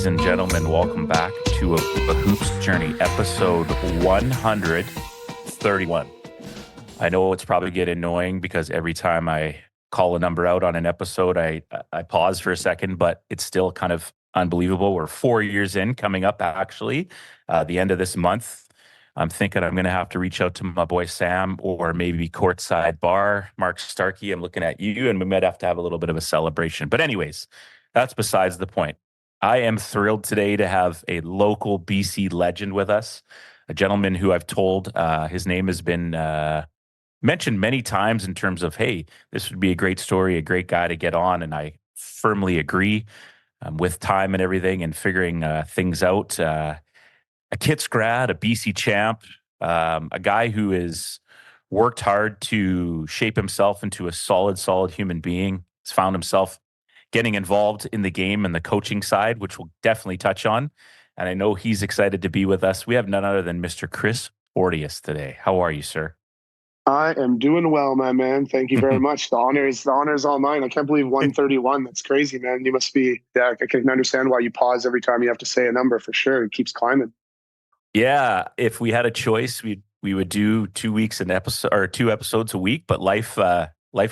Ladies and gentlemen, welcome back to a Hoops Journey, episode 131. I know it's probably getting annoying because every time I call a number out on an episode, I pause for a second, but it's still kind of unbelievable. We're 4 years in, coming up actually, the end of this month. I'm thinking I'm going to have to reach out to my boy Sam or maybe Courtside Bar, Mark Starkey. I'm looking at you, and we might have to have a little bit of a celebration. But anyways, that's besides the point. I am thrilled today to have a local BC legend with us, a gentleman who I've told his name has been mentioned many times in terms of, hey, this would be a great story, a great guy to get on. And I firmly agree with time and everything and figuring things out. A Kits grad, a BC champ, a guy who has worked hard to shape himself into a solid human being. He's found himself getting involved in the game and the coaching side, which we'll definitely touch on. And I know he's excited to be with us. We have none other than Mr. Chris Porteous today. How are you, sir? I am doing well, my man. Thank you very much. The honor is all mine. I can't believe 131. That's crazy, man. You must be, I can understand why you pause every time you have to say a number for sure. It keeps climbing. Yeah. If we had a choice, we would do 2 weeks an episode or 2 episodes a week, but life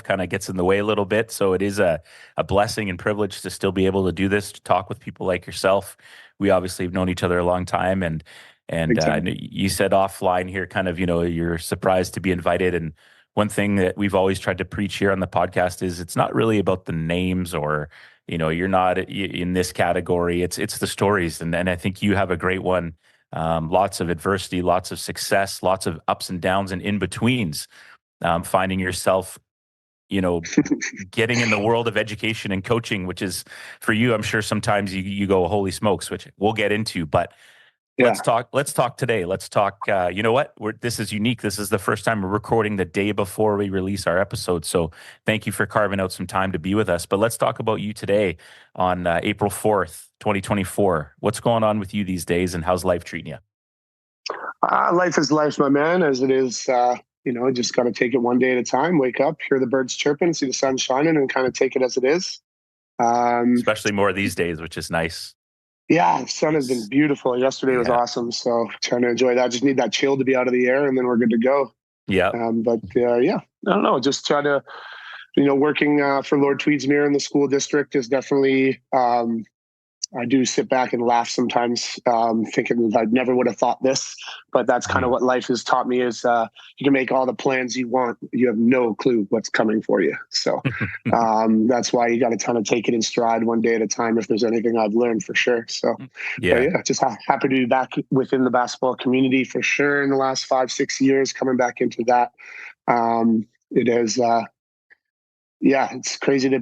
kind of gets in the way a little bit. So it is a blessing and privilege to still be able to do this, to talk with people like yourself. We obviously have known each other a long time, and you said offline here, kind of, you're surprised to be invited. And one thing that we've always tried to preach here on the podcast is it's not really about the names or, you're not in this category. It's the stories. And I think you have a great one. Lots of adversity, lots of success, lots of ups and downs and in-betweens, finding yourself getting in the world of education and coaching, which is for you, I'm sure sometimes you go, holy smokes, which we'll get into, but yeah. Let's talk today. Let's talk, you know what, this is unique. This is the first time we're recording the day before we release our episode. So thank you for carving out some time to be with us, but let's talk about you today on April 4th, 2024. What's going on with you these days and how's life treating you? Life is life, my man, as it is, just got to take it one day at a time, wake up, hear the birds chirping, see the sun shining, and kind of take it as it is. Especially more these days, which is nice. Yeah, the sun has been beautiful. Yesterday was awesome. So trying to enjoy that. Just need that chill to be out of the air and then we're good to go. Yeah. I don't know. Just try to, working for Lord Tweedsmuir in the school district is definitely, I do sit back and laugh sometimes, thinking I never would have thought this, but that's kind of what life has taught me is you can make all the plans you want. You have no clue what's coming for you. So that's why you got to kind of take it in stride one day at a time if there's anything I've learned for sure. So just happy to be back within the basketball community for sure in the last 5-6 years, coming back into that. It is... it's crazy to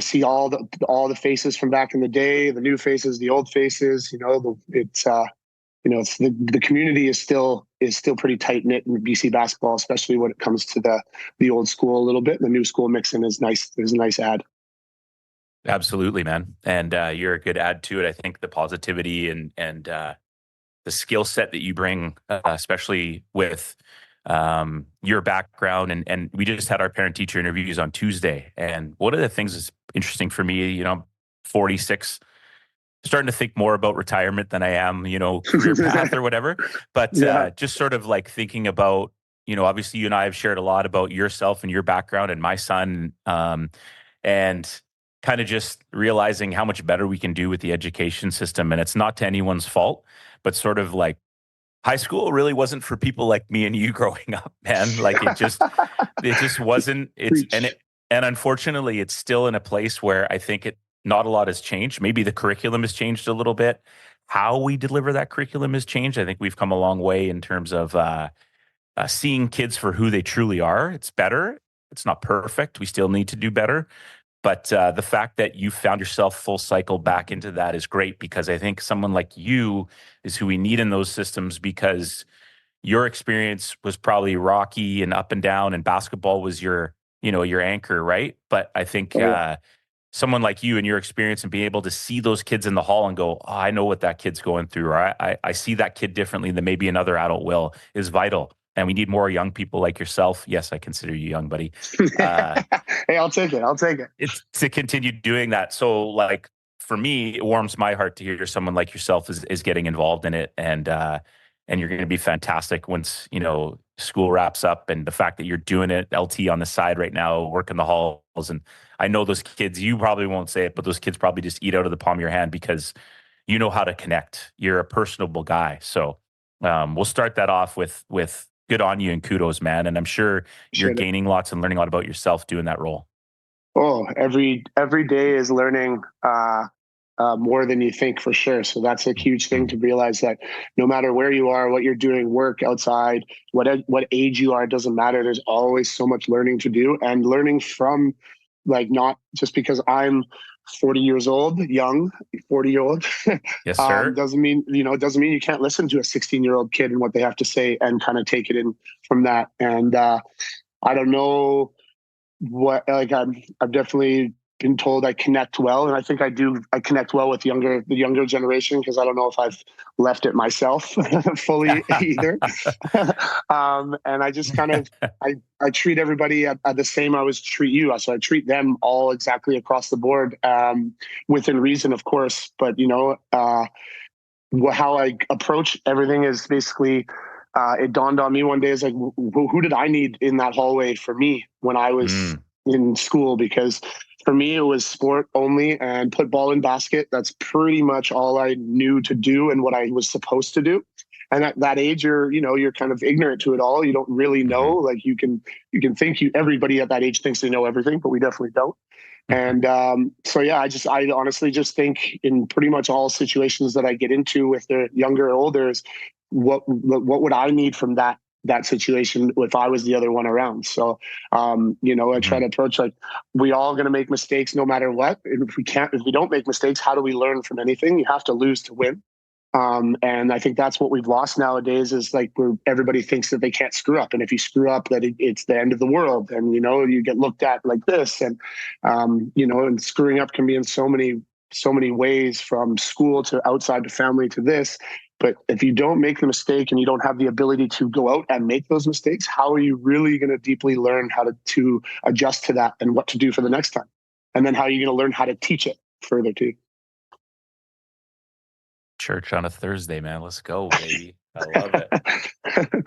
see all the faces from back in the day, the new faces, the old faces. The community is still pretty tight knit in BC basketball, especially when it comes to the old school a little bit. The new school mixing is nice. There's a nice add. Absolutely, man, and you're a good add to it. I think the positivity and the skill set that you bring, especially with your background, and we just had our parent-teacher interviews on Tuesday, and one of the things that's interesting for me, I'm 46, starting to think more about retirement than I am, career path or whatever, but just sort of like thinking about, obviously you and I have shared a lot about yourself and your background and my son, and kind of just realizing how much better we can do with the education system, and it's not to anyone's fault, but sort of like high school really wasn't for people like me and you growing up, man. Like it just wasn't. And unfortunately, it's still in a place where I think not a lot has changed. Maybe the curriculum has changed a little bit. How we deliver that curriculum has changed. I think we've come a long way in terms of seeing kids for who they truly are. It's better. It's not perfect. We still need to do better. But the fact that you found yourself full cycle back into that is great, because I think someone like you is who we need in those systems, because your experience was probably rocky and up and down, and basketball was your anchor, right? But I think someone like you and your experience and being able to see those kids in the hall and go, oh, I know what that kid's going through, or I see that kid differently than maybe another adult will, is vital. And we need more young people like yourself. Yes, I consider you young, buddy. Hey, I'll take it. It's to continue doing that. So like for me, it warms my heart to hear someone like yourself is getting involved in it, and you're going to be fantastic once school wraps up, and the fact that you're doing it LT on the side right now, working the halls, and I know those kids. You probably won't say it, but those kids probably just eat out of the palm of your hand because you know how to connect. You're a personable guy, so we'll start that off with good on you and kudos, man. And I'm sure you're gaining lots and learning a lot about yourself doing that role. Oh, every day is learning more than you think, for sure. So that's a huge thing to realize, that no matter where you are, what you're doing, work outside, what age you are, it doesn't matter. There's always so much learning to do, and learning from, like, not just because I'm 40 years old, young 40-year-old, Yes, sir. doesn't mean you can't listen to a 16-year-old kid and what they have to say and kind of take it in from that. And I don't know what, like, I've definitely been told I connect well, and I think I do. I connect well with the younger generation, because I don't know if I've left it myself fully either. And I just kind of I treat everybody at the same I always treat you. So I treat them all exactly across the board, within reason, of course. But how I approach everything is basically. It dawned on me one day, is like, who did I need in that hallway for me when I was in school? Because for me, it was sport only and put ball in basket. That's pretty much all I knew to do and what I was supposed to do. And at that age, you're kind of ignorant to it all. You don't really know. Like, you can think everybody at that age thinks they know everything, but we definitely don't. And so, yeah, I honestly just think in pretty much all situations that I get into with the younger or older is what would I need from that situation if I was the other one around. So, I try to approach, like, we all going to make mistakes no matter what. And if we don't make mistakes, how do we learn from anything? You have to lose to win. And I think that's what we've lost nowadays, is like, where everybody thinks that they can't screw up. And if you screw up, that it's the end of the world. And, you get looked at like this. And, and screwing up can be in so many ways, from school to outside to family to this. But if you don't make the mistake and you don't have the ability to go out and make those mistakes, how are you really going to deeply learn how to adjust to that and what to do for the next time? And then how are you going to learn how to teach it further too? Church on a Thursday, man. Let's go, baby. I love it.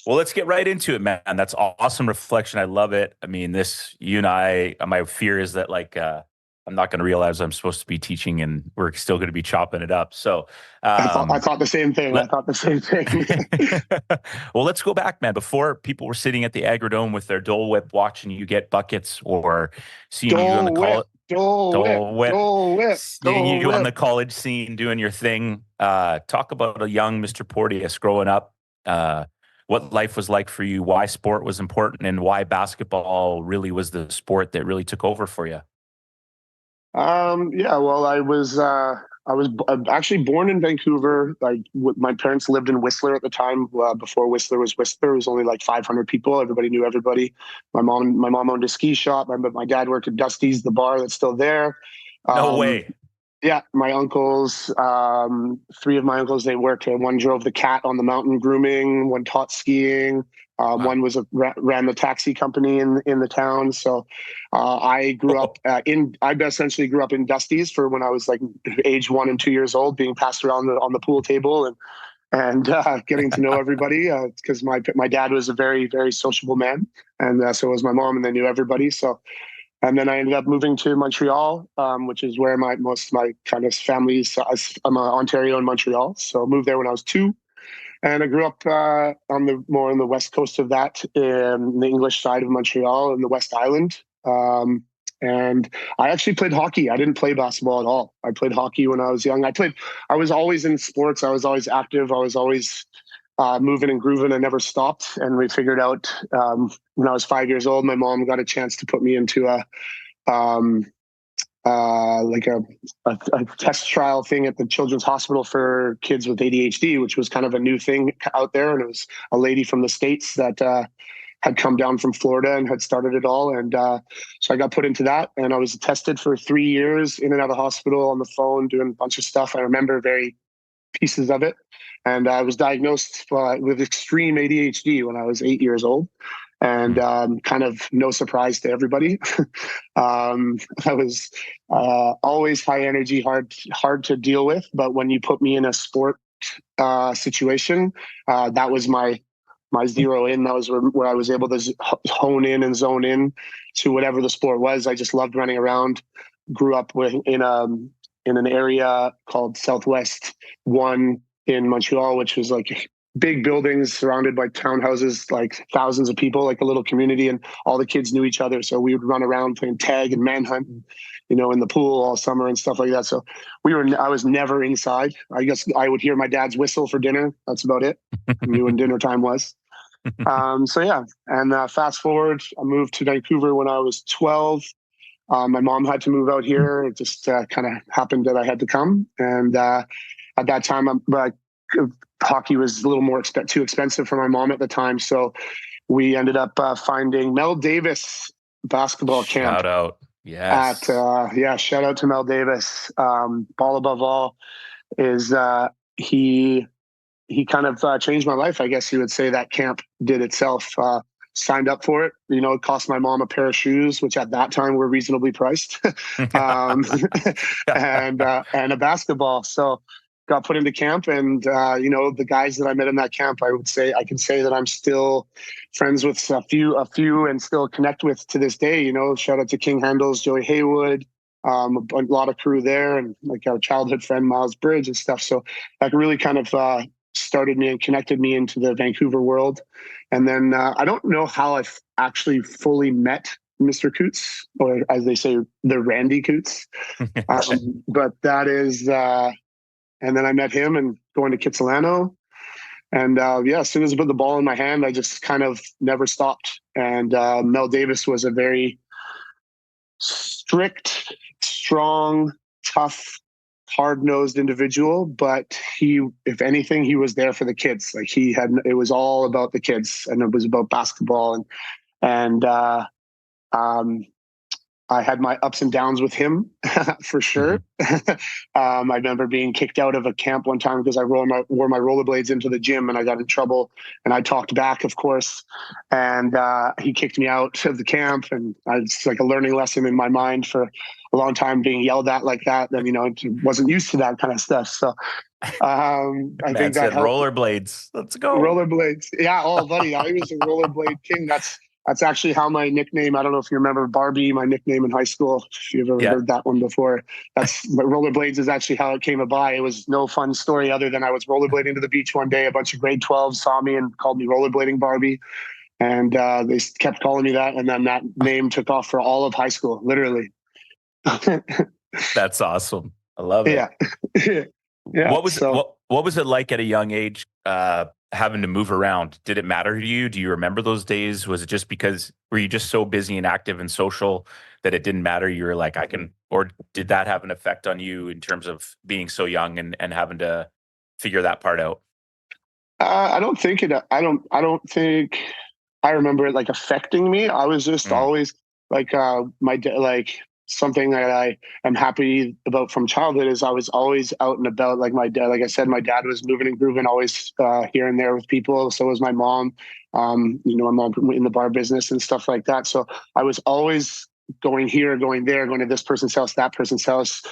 Well, let's get right into it, man. That's awesome reflection. I love it. I mean, you and I, my fear is that, like, I'm not going to realize I'm supposed to be teaching and we're still going to be chopping it up. So I thought the same thing. Well, let's go back, man. Before, people were sitting at the Agrodome with their Dole Whip watching you get buckets, or seeing you on the college. Seeing you on the college scene doing your thing. Talk about a young Mr. Porteous growing up. What life was like for you, why sport was important, and why basketball really was the sport that really took over for you. Yeah, well, I was actually born in Vancouver. My parents lived in Whistler at the time. Before Whistler was Whistler, it was only like 500 people. Everybody knew everybody. My mom owned a ski shop. My dad worked at Dusty's, the bar that's still there. No way. Yeah, my uncles, 3 of my uncles, they worked. One drove the cat on the mountain grooming. One taught skiing. Wow. One ran the taxi company in the town. So I grew up I essentially grew up in Dusty's for when I was like age 1 and 2 years old, being passed around on the pool table and getting to know everybody, because my dad was a very, very sociable man, and so was my mom, and they knew everybody. So. And then I ended up moving to Montreal, which is where most of my kind of family's. I'm Ontario and Montreal, so I moved there when I was 2. And I grew up on the west coast of that, in the English side of Montreal, in the West Island. And I actually played hockey. I didn't play basketball at all. I played hockey when I was young. I was always in sports. I was always active. I was always moving and grooving. I never stopped. And we figured out when I was 5 years old, my mom got a chance to put me into like a test trial thing at the Children's Hospital for kids with ADHD, which was kind of a new thing out there. And it was a lady from the States that had come down from Florida and had started it all. And so I got put into that, and I was tested for 3 years in and out of hospital on the phone, doing a bunch of stuff. I remember very pieces of it. And I was diagnosed with extreme ADHD when I was 8 years old. And kind of no surprise to everybody. I was always high energy, hard to deal with. But when you put me in a sport situation, that was my zero in. That was where I was able to hone in and zone in to whatever the sport was. I just loved running around. Grew up in an area called Southwest 1 in Montreal, which was like big buildings surrounded by townhouses, like thousands of people, like a little community, and all the kids knew each other. So we would run around playing tag and manhunt, in the pool all summer and stuff like that. So I was never inside. I guess I would hear my dad's whistle for dinner. That's about it. I knew when dinner time was. So yeah. And fast forward, I moved to Vancouver when I was 12. My mom had to move out here. It just kind of happened that I had to come. And at that time, hockey was a little more too expensive for my mom at the time. So we ended up finding Mel Davis basketball camp. Shout out. Yes. Shout out to Mel Davis. Ball above all is he kind of changed my life. I guess you would say that camp did itself. Signed up for it. It cost my mom a pair of shoes, which at that time were reasonably priced, and a basketball. So got put into camp, and the guys that I met in that camp, I can say that I'm still friends with a few, and still connect with to this day. Shout out to King Handles, Joey Haywood, a lot of crew there, and like our childhood friend Miles Bridge and stuff. So that really kind of started me and connected me into the Vancouver world. And then I don't know how I've actually fully met Mr. Coots, or as they say, the Randy Coots. But that is, and then I met him and going to Kitsilano. And as soon as I put the ball in my hand, I just kind of never stopped. And Mel Davis was a very strict, strong, tough, hard-nosed individual, but if anything, he was there for the kids. Like it was all about the kids, and it was about basketball. And I had my ups and downs with him for sure. I remember being kicked out of a camp one time because I wore my rollerblades into the gym, and I got in trouble, and I talked back, of course. And he kicked me out of the camp, and it's like a learning lesson in my mind for a long time, being yelled at like that. And, wasn't used to that kind of stuff. So I think that helped. Rollerblades. Let's go. Rollerblades. Yeah. Oh, buddy, I was a rollerblade king. That's actually how my nickname, I don't know if you remember Barbie, my nickname in high school, if you've ever heard that one before. But rollerblades is actually how it came about. It was no fun story other than I was rollerblading to the beach one day. A bunch of grade 12s saw me and called me rollerblading Barbie. And they kept calling me that. And then that name took off for all of high school, literally. That's awesome. I love it. Yeah. What was it like at a young age, having to move around? Did it matter to you? Do you remember those days? Was it just because, were you just so busy and active and social that it didn't matter? You were like, or did that have an effect on you in terms of being so young and having to figure that part out? I don't think I remember it like affecting me. I was just always like, something that I am happy about from childhood is I was always out and about. Like my dad, like I said, my dad was moving and grooving, always here and there with people. So was my mom. I'm in the bar business and stuff like that. So I was always going here, going there, going to this person's house, that person's house.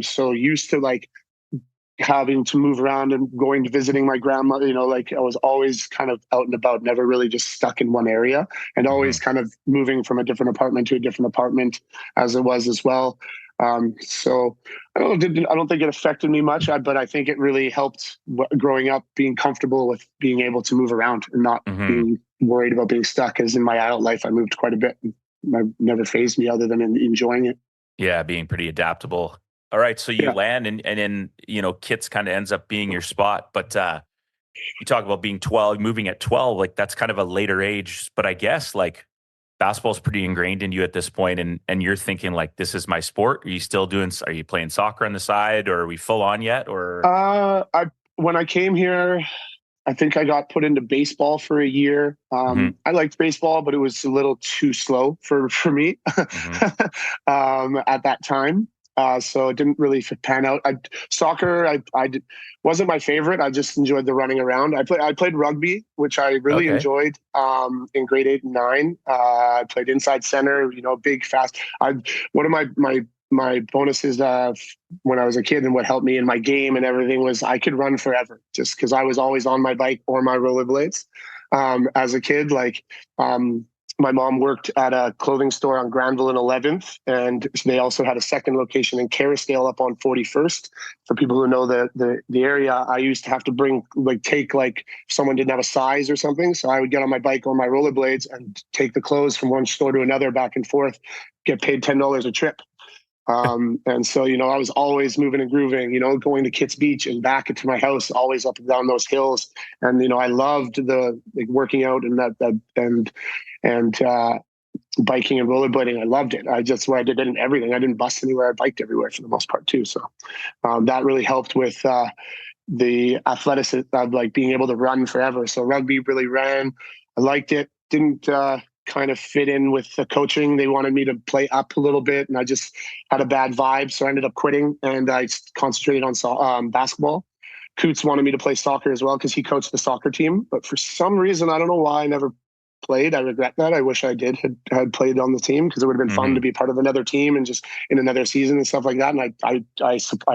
So used to like having to move around and going to visiting my grandmother, I was always kind of out and about, never really just stuck in one area, and always kind of moving from a different apartment to a different apartment as it was as well. So I don't think it affected me much, but I think it really helped growing up, being comfortable with being able to move around and not being worried about being stuck. As in my adult life, I moved quite a bit. And it never fazed me other than enjoying it. Yeah, being pretty adaptable. All right, so you land and then, Kits kind of ends up being your spot. But you talk about being 12, moving at 12, like that's kind of a later age. But I guess like basketball's pretty ingrained in you at this point, and you're thinking like, this is my sport. Are you playing soccer on the side, or are we full on yet? Or when I came here, I think I got put into baseball for a year. I liked baseball, but it was a little too slow for me at that time. So it didn't really pan out. Soccer, wasn't my favorite. I just enjoyed the running around. I played rugby, which I really Okay. enjoyed in grade 8 and 9. I played inside center, big, fast. One of my bonuses when I was a kid and what helped me in my game and everything was I could run forever just because I was always on my bike or my rollerblades. As a kid, my mom worked at a clothing store on Granville and 11th, and they also had a second location in Kerrisdale up on 41st. For people who know the area, I used to have to take if someone didn't have a size or something. So I would get on my bike or my rollerblades and take the clothes from one store to another back and forth, get paid $10 a trip. And so, I was always moving and grooving, going to Kitts Beach and back into my house, always up and down those hills. And, I loved the working out and and biking and rollerblading. I loved it. That's where I did it in everything. I didn't bust anywhere. I biked everywhere for the most part too. So that really helped with the athleticism of being able to run forever. So rugby really ran. I liked it. Didn't kind of fit in with the coaching. They wanted me to play up a little bit, and I just had a bad vibe. So I ended up quitting, and I concentrated on basketball. Coots wanted me to play soccer as well because he coached the soccer team. But for some reason, I don't know why I never played. I regret that. I wish I had played on the team because it would have been fun to be part of another team and just in another season and stuff like that. And I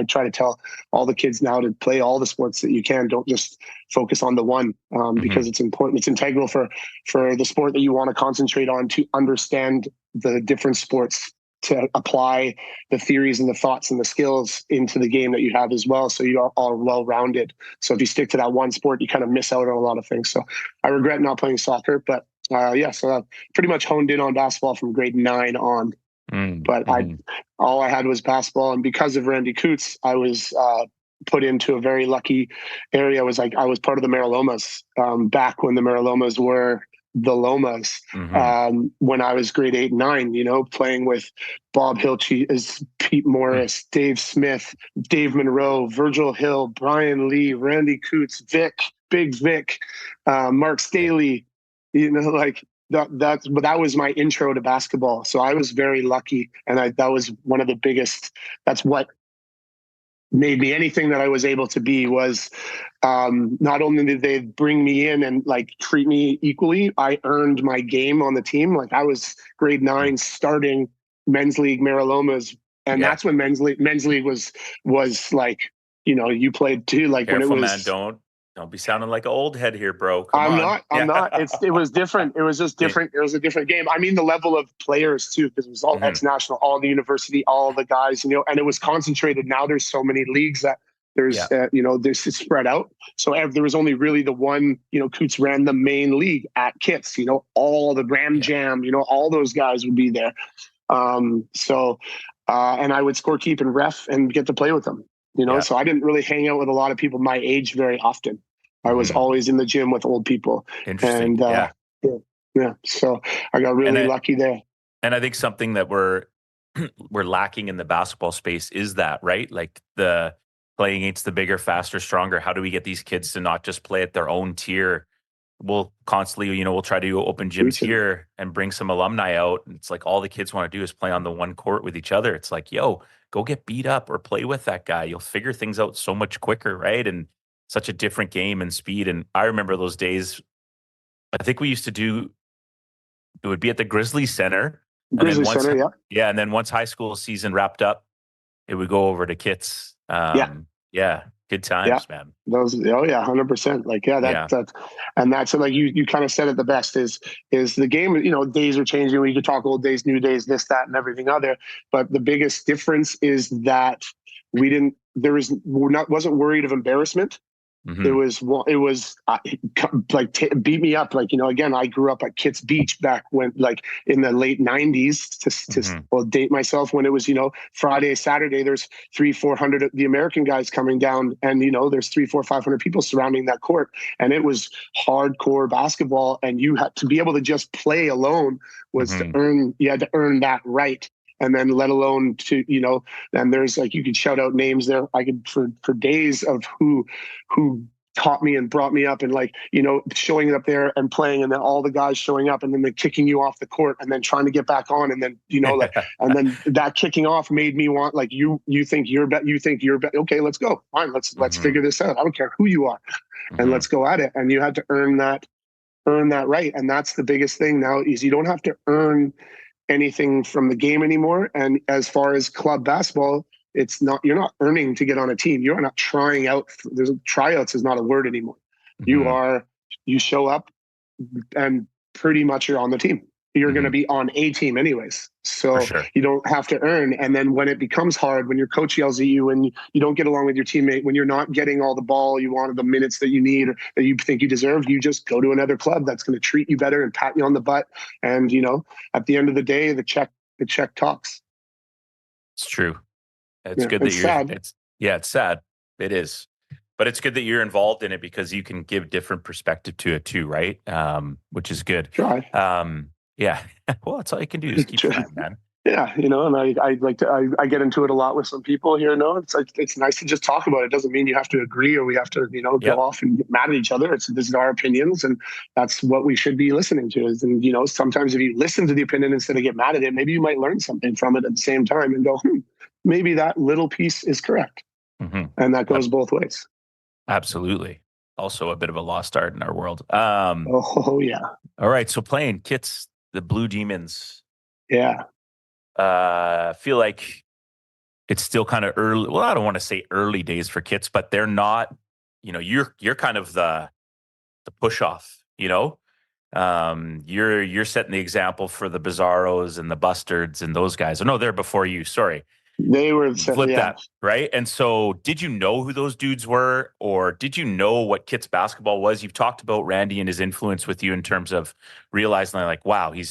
try to tell all the kids now to play all the sports that you can. Don't just focus on the one because it's important. It's integral for the sport that you want to concentrate on to understand the different sports, to apply the theories and the thoughts and the skills into the game that you have as well. So you are all well-rounded. So if you stick to that one sport, you kind of miss out on a lot of things. So I regret not playing soccer, but so I pretty much honed in on basketball from grade 9 on. But all I had was basketball. And because of Randy Coots, I was put into a very lucky area. I was part of the Marilomas back when the Marilomas were the Lomas when I was grade 8 and 9, playing with Bob Hilchey, Pete Morris, Dave Smith, Dave Monroe, Virgil Hill, Brian Lee, Randy Coots, Big Vic, Mark Staley, that was my intro to basketball. So I was very lucky. And that was one of the biggest, that's what made me anything that I was able to be. Was not only did they bring me in and treat me equally, I earned my game on the team. I was grade 9 starting men's league Marilomas, and that's when men's league was you played too. Careful, when it was, man, don't be sounding like an old head here, bro. I'm not. It was different. It was just different. It was a different game. I mean, the level of players too, because it was all ex-national, all the university, all the guys, and it was concentrated. Now there's so many leagues that there's, this is spread out. So there was only really the one, Coots ran the main league at Kitts, all the Ram Jam, all those guys would be there. And I would scorekeep and ref and get to play with them. So I didn't really hang out with a lot of people my age very often. I was always in the gym with old people. Interesting. And so I got really lucky there. And I think something that we're lacking in the basketball space is that, right? The playing against the bigger, faster, stronger. How do we get these kids to not just play at their own tier? We'll constantly, we'll try to open gyms here and bring some alumni out. And it's all the kids want to do is play on the one court with each other. It's go get beat up or play with that guy. You'll figure things out so much quicker, right? And such a different game and speed. And I remember those days. I think we used to do, it would be at the Grizzly Center. Center. And then once high school season wrapped up, it would go over to Kitts. Good times, man. Those, 100%. And that's you kind of said it the best is the game. Days are changing. We could talk old days, new days, this, that, and everything other. But the biggest difference is that wasn't worried of embarrassment. It was beat me up. Again, I grew up at Kitts Beach back when, in the late 90s to date myself, when it was, Friday, Saturday, there's 300-400 of the American guys coming down, and, there's 300-500 people surrounding that court. And it was hardcore basketball. And you had to be able to just play alone was you had to earn that right. And then let alone to, and there's you could shout out names there. I could for days of who taught me and brought me up, and like, showing up there and playing, and then all the guys showing up and then they're kicking you off the court and then trying to get back on. And then, like, and then that kicking off made me want, like, you think you're okay, let's go. Fine. Let's figure this out. I don't care who you are, and let's go at it. And you had to earn that right. And that's the biggest thing now, is you don't have to earn anything from the game anymore. And as far as club basketball, you're not earning to get on a team. You're not trying out. Tryouts is not a word anymore. You show up and pretty much you're on the team. You're going to be on a team anyways. So you don't have to earn. And then when it becomes hard, when your coach yells at you and you don't get along with your teammate, when you're not getting all the ball you wanted, the minutes that you need, or that you think you deserve, you just go to another club that's going to treat you better and pat you on the butt. And, at the end of the day, the check talks. It's true. It's good that sad. It's sad. It is. But it's good that you're involved in it, because you can give different perspective to it too, right? Which is good. Try. Yeah. Well, that's all you can do is keep trying, man. Yeah, and I get into it a lot with some people here. It's nice to just talk about it. It doesn't mean you have to agree or we have to, go off and get mad at each other. This is our opinions, and that's what we should be listening to. And sometimes if you listen to the opinion instead of get mad at it, maybe you might learn something from it at the same time and go, maybe that little piece is correct. And that goes both ways. Absolutely. Also a bit of a lost art in our world. Oh yeah. All right. So playing Kits, the Blue Demons. Yeah. Feel like it's still kind of early. Well, I don't want to say early days for Kits, but they're not, you're kind of the push off, you're setting the example for the Bizarros and the Bustards and those guys. Oh, no, they're before you. Sorry. They were that, right? And so did you know who those dudes were, or did you know what Kits basketball was? You've talked about Randy and his influence with you in terms of realizing like, wow, he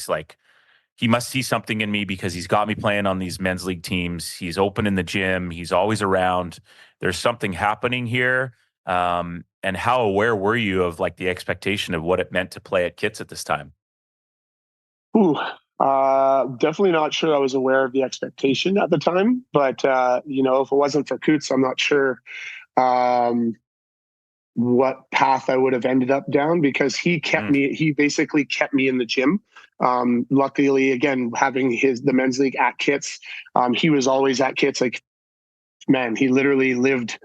must see something in me because he's got me playing on these men's league teams. He's open in the gym. He's always around. There's something happening here. And how aware were you of like the expectation of what it meant to play at Kits at this time? Definitely not sure I was aware of the expectation at the time, but if it wasn't for Coots, I'm not sure what path I would have ended up down, because he basically kept me in the gym. Luckily, again, having the men's league at Kits, he was always at Kits. Like, man, he literally lived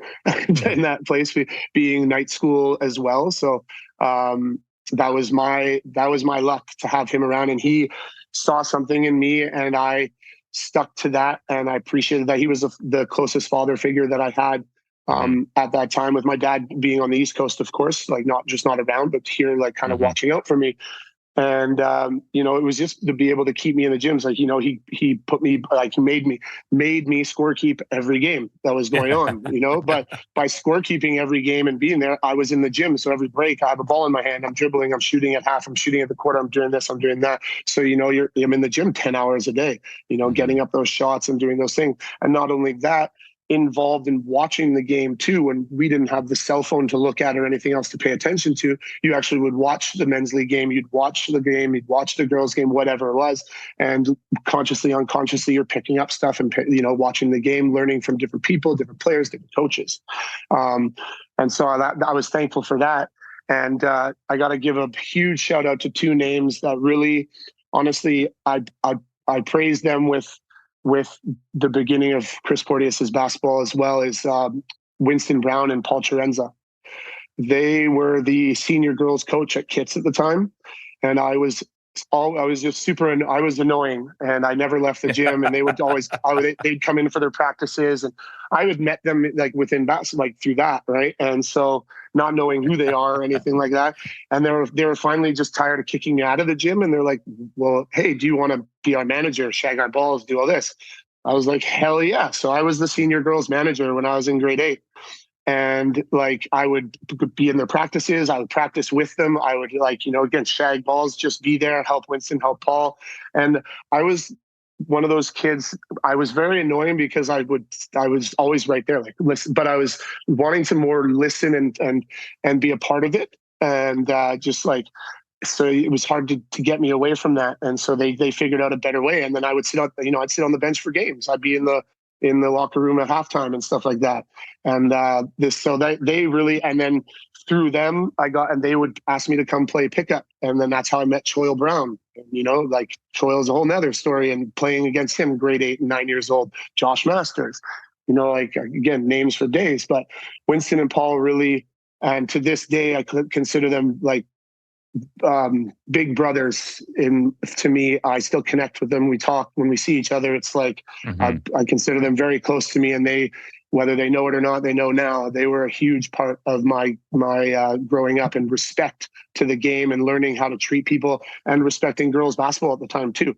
in that place, being night school as well. So that was my luck to have him around, and he saw something in me, and I stuck to that. And I appreciated that. He was the closest father figure that I had at that time, with my dad being on the East Coast, of course, like not around, but here, like kind of watching out for me. And, it was just to be able to keep me in the gyms. Like, he put me, like, he made me score keep every game that was going on, but by scorekeeping every game and being there, I was in the gym. So every break I have a ball in my hand, I'm dribbling, I'm shooting at half, I'm shooting at the court, I'm doing this, I'm doing that. So, I'm in the gym 10 hours a day, getting up those shots and doing those things. And not only that, involved in watching the game too. When we didn't have the cell phone to look at or anything else to pay attention to, you actually would watch the men's league game, you'd watch the game, you'd watch the girls game, whatever it was. And consciously, unconsciously, you're picking up stuff and, watching the game, learning from different people, different players, different coaches. And so I was thankful for that. And I got to give a huge shout out to two names that really, honestly, I praise them with the beginning of Chris Porteous' basketball, as well as Winston Brown and Paul Chirenza. They were the senior girls coach at Kits at the time. And I was just I was annoying, and I never left the gym, and they would always, they'd come in for their practices, and I had met them like within like through that. Right. And so not knowing who they are or anything like that. And they were finally just tired of kicking me out of the gym. And they're like, well, hey, do you want to be our manager, shag our balls, do all this? I was like, hell yeah. So I was the senior girls manager when I was in grade 8. And like, I would be in their practices. I would practice with them. I would again, shag balls, just be there, help Winston, help Paul. And I was one of those kids. I was very annoying because I was always right there, like listen, but I was wanting to more listen and be a part of it. And so it was hard to get me away from that. And so they figured out a better way. And then I would sit on the bench for games. I'd be in the locker room at halftime and stuff like that. And they really, and then through them, and they would ask me to come play pickup. And then that's how I met Choyle Brown. And, like Choyle's a whole nother story, and playing against him, grade 8 and 9 years old, Josh Masters, like, again, names for days. But Winston and Paul really, and to this day, I could consider them like big brothers. To me, I still connect with them. We talk when we see each other. It's like, I consider them very close to me, and they, whether they know it or not, they know now. They were a huge part of my growing up, and respect to the game, and learning how to treat people, and respecting girls basketball at the time too.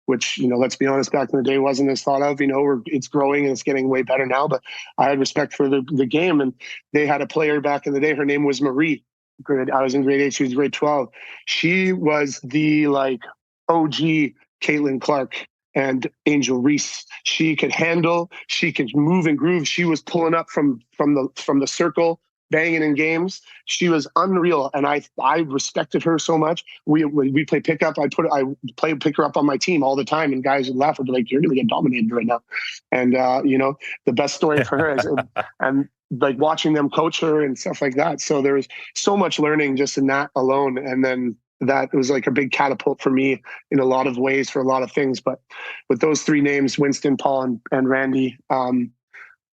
Which let's be honest, back in the day wasn't as thought of. It's growing and it's getting way better now. But I had respect for the game, and they had a player back in the day. Her name was Marie. I was in grade 8. She was grade 12. She was the OG Caitlin Clark and Angel Reese. She could handle. She could move and groove. She was pulling up from the circle, banging in games. She was unreal, and I respected her so much. We play pickup. I pick her up on my team all the time, and guys would laugh and be like, "You're going to get dominated right now." And the best story for her is, and like watching them coach her and stuff like that. So there was so much learning just in that alone, and then that was like a big catapult for me in a lot of ways for a lot of things. But with those three names, Winston, Paul, and Randy,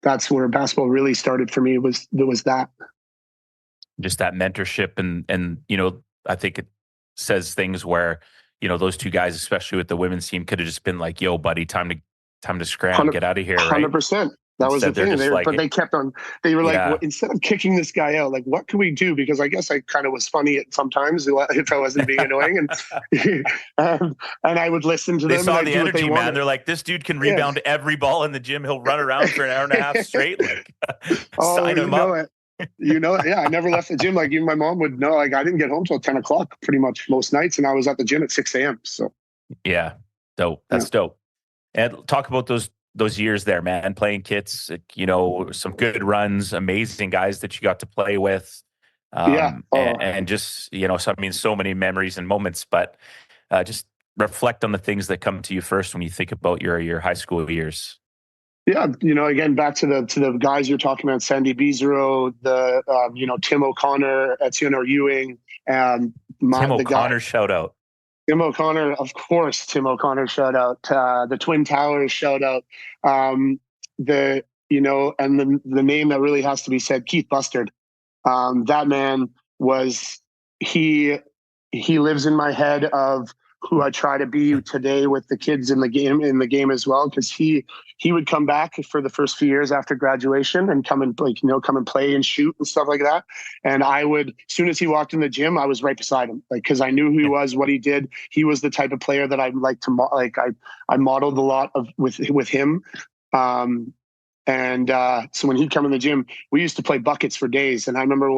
that's where basketball really started for me. Was that. Just that mentorship, and I think it says things where those two guys, especially with the women's team, could have just been like, "Yo, buddy, time to scram, get out of here." Right? 100%. That was the thing. But they kept on. They were like, well, instead of kicking this guy out, like, what can we do? Because I guess I kind of was funny at sometimes if I wasn't being annoying, and I would listen to them. They saw the energy, man. They're like, this dude can rebound every ball in the gym. He'll run around for an hour and a half straight. Like, sign him up. I never left the gym. Like, even my mom would know. Like, I didn't get home till 10 o'clock pretty much most nights, and I was at the gym at 6 a.m. So, yeah, dope. That's dope. And talk about those years there, man. Playing Kits, some good runs, amazing guys that you got to play with. And just so many memories and moments. But just reflect on the things that come to you first when you think about your high school years. Yeah, again, back to the guys you're talking about, Sandy Beezero, Tim O'Connor, Etienne Ewing, Tim O'Connor, shout out. Tim O'Connor, of course. Tim O'Connor, shout out. The Twin Towers, shout out. And the name that really has to be said, Keith Bustard. That man he lives in my head of who I try to be today with the kids in the game as well, because he would come back for the first few years after graduation and come and play and shoot and stuff like that. And I would, as soon as he walked in the gym, I was right beside him, because I knew who he was, what he did. He was the type of player that I like to I modeled a lot of with him. So when he'd come in the gym, we used to play buckets for days. And I remember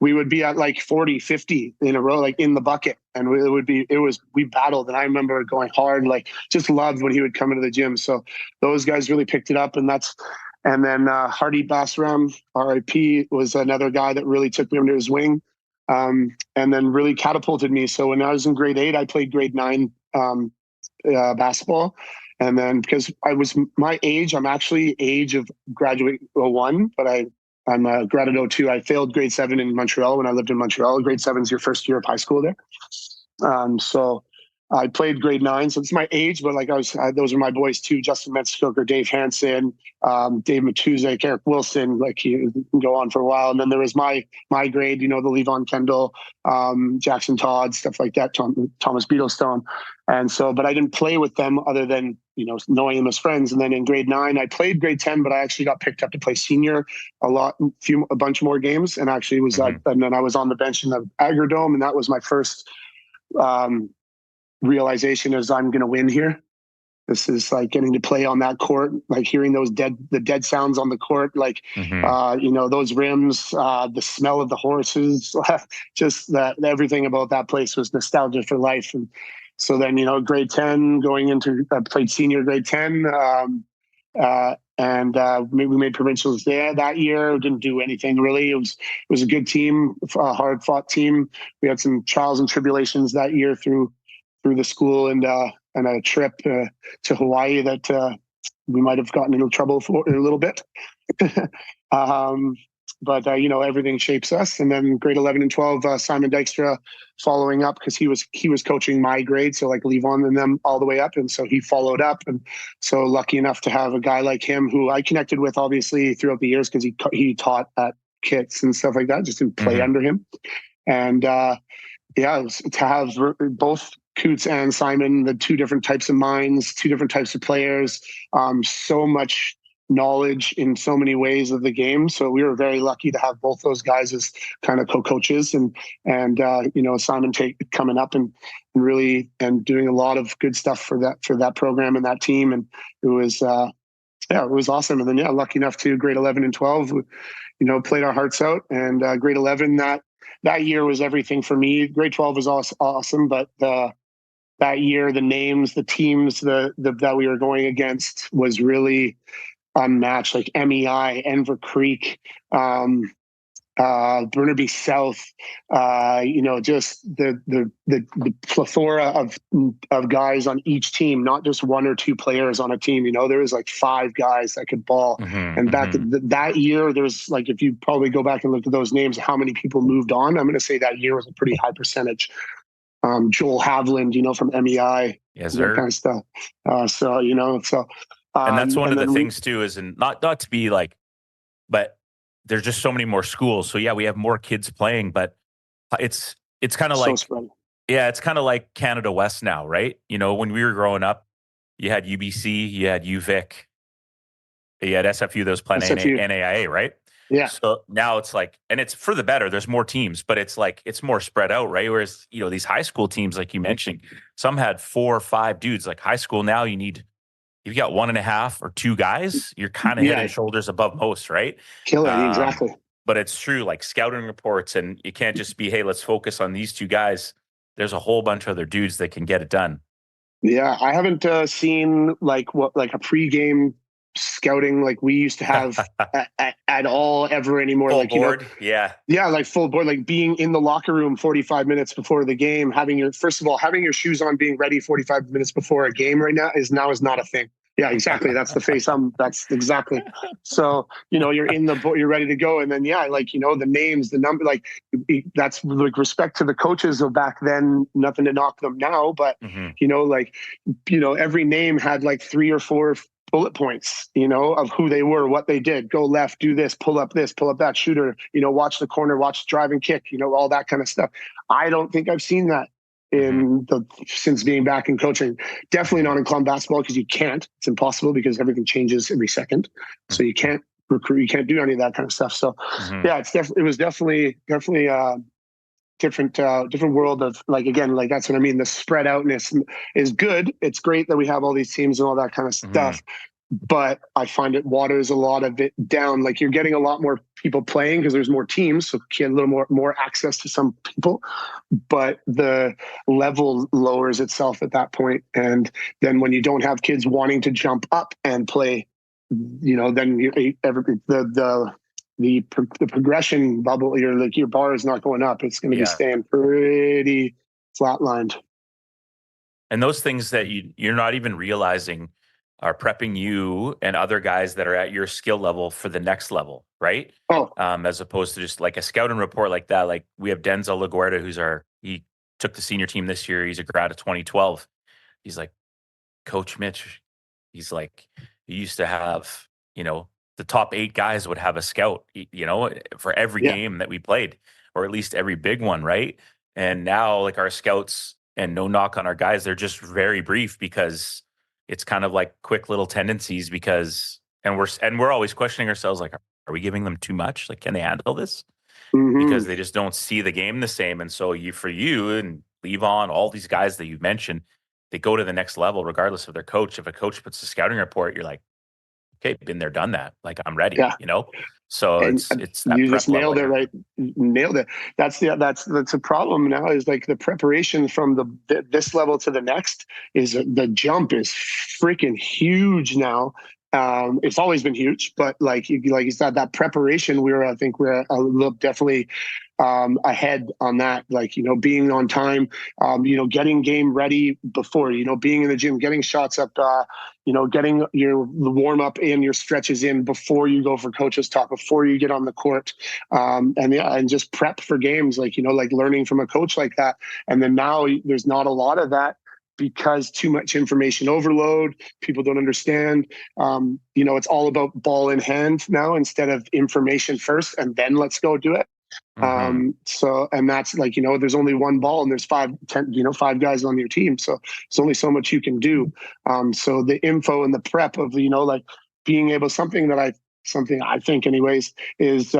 we would be at like 40, 50 in a row, like in the bucket. And we battled. And I remember going hard, like just loved when he would come into the gym. So those guys really picked it up. And then Hardy Basram, RIP, was another guy that really took me under his wing. And then really catapulted me. So when I was in grade 8, I played grade 9 basketball. And then because I was my age, I'm actually age of graduate 01, but I'm a graduate 02. I failed grade 7 in Montreal when I lived in Montreal. Grade 7 is your first year of high school there. So I played grade 9, so it's my age, but those are my boys too. Justin Metzkoker, Dave Hansen, Dave Matuzek, Eric Wilson, you can go on for a while. And then there was my grade, the Levon Kendall, Jackson Todd, stuff like that, Thomas Beetlestone. And so, but I didn't play with them other than, knowing them as friends. And then in grade 9, I played grade 10, but I actually got picked up to play senior a bunch more games. And actually and then I was on the bench in the Agrodome, and that was my first realization is I'm going to win here. This is like getting to play on that court, like hearing the dead sounds on the court, those rims, the smell of the horses, just that everything about that place was nostalgia for life. And so then, grade 10 I played senior grade 10, we made provincials there that year. Didn't do anything really. It was a good team, a hard fought team. We had some trials and tribulations that year through the school and a trip to Hawaii that we might have gotten into trouble for a little bit. everything shapes us. And then grade 11 and 12, Simon Dykstra following up because he was coaching my grade. So like Levon and them all the way up. And so he followed up. And so lucky enough to have a guy like him who I connected with obviously throughout the years because he taught at Kits and stuff like that, just didn't play under him. And to have both Coots and Simon, the two different types of minds, two different types of players, so much knowledge in so many ways of the game. So we were very lucky to have both those guys as kind of co-coaches and Simon coming up and really and doing a lot of good stuff for that program and that team. And it was it was awesome. And then lucky enough to grade 11 and 12, played our hearts out. And grade 11 that year was everything for me. Grade 12 was awesome, but that year, the names, the teams that we were going against was really unmatched. Like MEI, Enver Creek, Burnaby South, just the plethora of guys on each team, not just one or two players on a team. There was like 5 guys that could ball. And back that year, there's like, if you probably go back and look at those names, how many people moved on, I'm going to say that year was a pretty high percentage. Joel Havland, from MEI, yes, that sir. kind of stuff. And that's one of the things too, is not to be like, but there's just so many more schools. So yeah, we have more kids playing, but it's kind of like, it's kind of like Canada West now, right? When we were growing up, you had UBC, you had UVic, you had SFU that was playing NAIA, right? Yeah. So now it's like, and it's for the better. There's more teams, but it's like it's more spread out, right? Whereas these high school teams, like you mentioned, some had 4 or 5 dudes. Like high school now, you've got 1.5 or 2 guys. You're kind of head and shoulders above most, right? Exactly. But it's true, like scouting reports, and you can't just be, hey, let's focus on these 2 guys. There's a whole bunch of other dudes that can get it done. Yeah, I haven't seen like a pregame scouting like we used to have at all ever anymore. Full board, like full board, like being in the locker room 45 minutes before the game, having your shoes on, being ready 45 minutes before a game right now is not a thing. Yeah, exactly. That's the face. That's exactly. So, you're in the boat, you're ready to go. And then, the names, the number, like that's like respect to the coaches of back then, nothing to knock them now, but every name had like 3 or 4 bullet points, of who they were, what they did, go left, do this, pull up that shooter, watch the corner, watch drive and kick, all that kind of stuff. I don't think I've seen that since being back in coaching. Definitely not in club basketball because you can't. It's impossible because everything changes every second. So you can't recruit, you can't do any of that kind of stuff. So it was definitely different world of that's what I mean. The spread outness is good. It's great that we have all these teams and all that kind of stuff. But I find it waters a lot of it down. Like you're getting a lot more people playing because there's more teams, so you get a little more access to some people. But the level lowers itself at that point. And then when you don't have kids wanting to jump up and play, then the progression bubble, your bar is not going up. It's going to be staying pretty flatlined. And those things that you're not even realizing are prepping you and other guys that are at your skill level for the next level, right? As opposed to just like a scouting report like that. Like we have Denzel LaGuardia, he took the senior team this year. He's a grad of 2012. He's like, Coach Mitch, he's like, you used to have, the top 8 guys would have a scout, for every game that we played, or at least every big one, right? And now like our scouts, and no knock on our guys, they're just very brief because it's kind of like quick little tendencies and we're always questioning ourselves, like, are we giving them too much? Like, can they handle this? Because they just don't see the game the same. And so for you and Levon, all these guys that you've mentioned, they go to the next level regardless of their coach. If a coach puts a scouting report, you're like, okay, been there, done that. Like I'm ready, So it's that you prep just nailed level. It, right? Nailed it. That's a problem now. Is like the preparation from this level to the next is the jump is freaking huge now. It's always been huge, but like you said, that preparation, I think we're a little definitely ahead on that. Like, being on time, getting game ready before, being in the gym, getting shots up, getting the warm up and your stretches in before you go for coach's talk, before you get on the court, and just prep for games, like learning from a coach like that. And then now there's not a lot of that, because too much information overload, people don't understand. It's all about ball in hand now instead of information first and then let's go do it. And that's like, there's only one ball and there's 5 guys on your team. So there's only so much you can do. So the info and the prep of, like being able, something I think anyways, is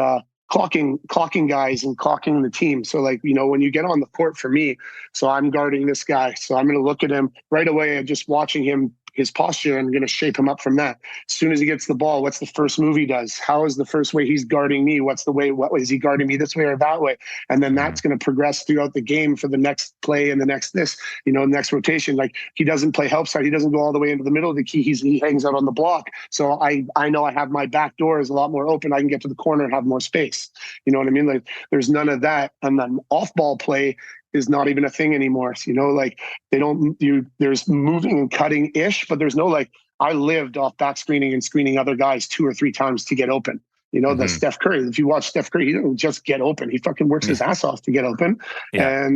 clocking guys and clocking the team. So like, when you get on the court, for me, so I'm guarding this guy. So I'm going to look at him right away and just watching his posture, and going to shape him up from that. As soon as he gets the ball, what's the first move he does? How is the first way he's guarding me? What way is he guarding me, this way or that way? And then that's going to progress throughout the game for the next play and the next next rotation. Like, he doesn't play help side. He doesn't go all the way into the middle of the key. He hangs out on the block. So I know I have my back door is a lot more open. I can get to the corner and have more space. You know what I mean? Like, there's none of that. And then off ball play is not even a thing anymore. So, like there's moving and cutting ish, but there's no, like, I lived off back screening and screening other guys 2 or 3 times to get open. The Steph Curry, if you watch Steph Curry, he doesn't just get open. He fucking works his ass off to get open. Yeah.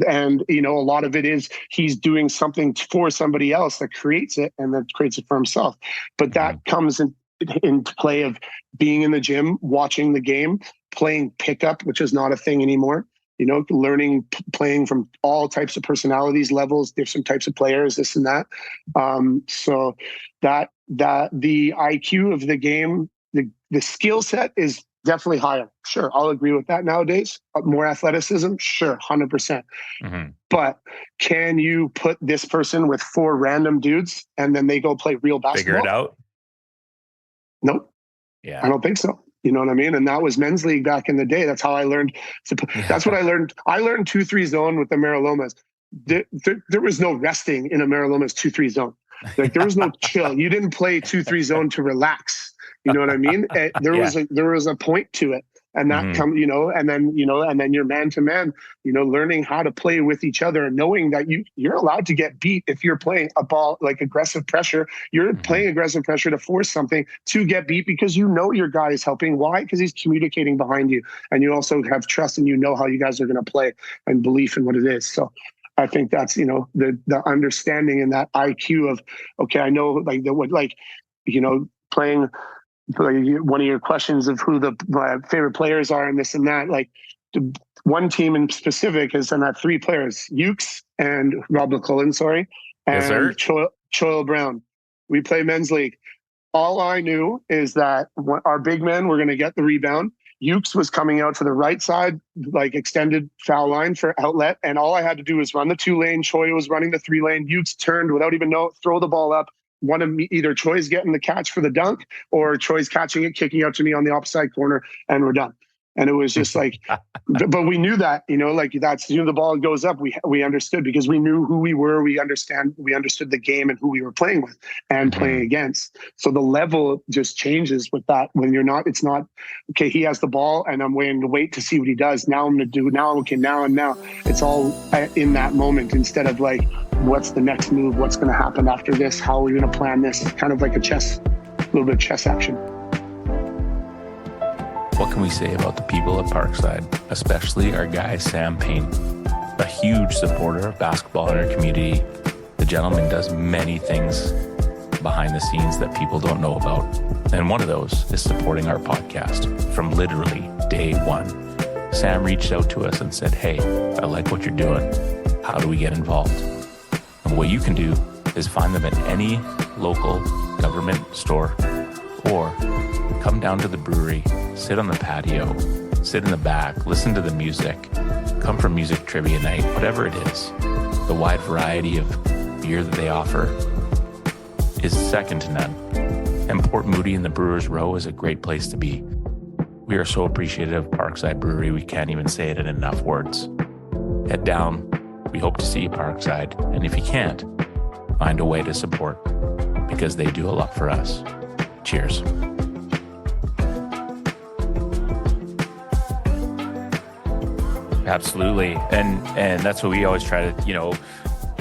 And a lot of it is he's doing something for somebody else that creates it, and that creates it for himself. But that comes into play of being in the gym, watching the game, playing pickup, which is not a thing anymore. Learning, playing from all types of personalities, levels, different types of players, this and that. So that the IQ of the game, the skill set is definitely higher. Sure, I'll agree with that nowadays. More athleticism, sure, 100%. But can you put this person with 4 random dudes and then they go play real basketball? Figure it out? Nope. Yeah, I don't think so. You know what I mean? And that was men's league back in the day. That's how I learned. That's what I learned. I learned 2-3 zone with the Marilomas. There was no resting in a Marilomas 2-3 zone. Like, there was no chill. You didn't play 2-3 zone to relax. You know what I mean? There was a point to it. And that and then you're man to man, learning how to play with each other, and knowing that you're allowed to get beat if you're playing a ball, like aggressive pressure. You're playing aggressive pressure to force something to get beat, because your guy is helping. Why? Because he's communicating behind you, and you also have trust, and how you guys are going to play, and belief in what it is. So I think that's, the understanding and that IQ of, okay, I know, playing. One of your questions of who the favorite players are and this and that, like, one team in specific is, and I have 3 players, Ukes and Rob McCullen, and Choil Brown. We play men's league. All I knew is that our big men were going to get the rebound. Ukes was coming out to the right side, like extended foul line for outlet, and all I had to do was run the 2-lane. Choi was running the 3-lane. Ukes turned without even throw the ball up. One of me, either Troy's getting the catch for the dunk, or Troy's catching it, kicking out to me on the opposite corner, and we're done. And it was just like, but we knew that, like, that's, the ball goes up. We understood, because we knew who we were. We understood the game and who we were playing with and playing against. So the level just changes with that. When it's not, okay, he has the ball and I'm waiting to wait to see what he does. Now I'm going to do now. Okay. Now. It's all in that moment, instead of like, what's the next move? What's going to happen after this? How are we going to plan this? It's kind of like a little bit of chess action. What can we say about the people at Parkside, especially our guy, Sam Payne? A huge supporter of basketball in our community. The gentleman does many things behind the scenes that people don't know about. And one of those is supporting our podcast from literally day one. Sam reached out to us and said, hey, I like what you're doing. How do we get involved? And what you can do is find them at any local government store, or come down to the brewery, sit on the patio, sit in the back, listen to the music, come for music trivia night, whatever it is. The wide variety of beer that they offer is second to none. And Port Moody and the Brewers Row is a great place to be. We are so appreciative of Parkside Brewery, we can't even say it in enough words. Head down. We hope to see you Parkside. And if you can't, find a way to support, because they do a lot for us. Cheers. Absolutely. And that's what we always try to,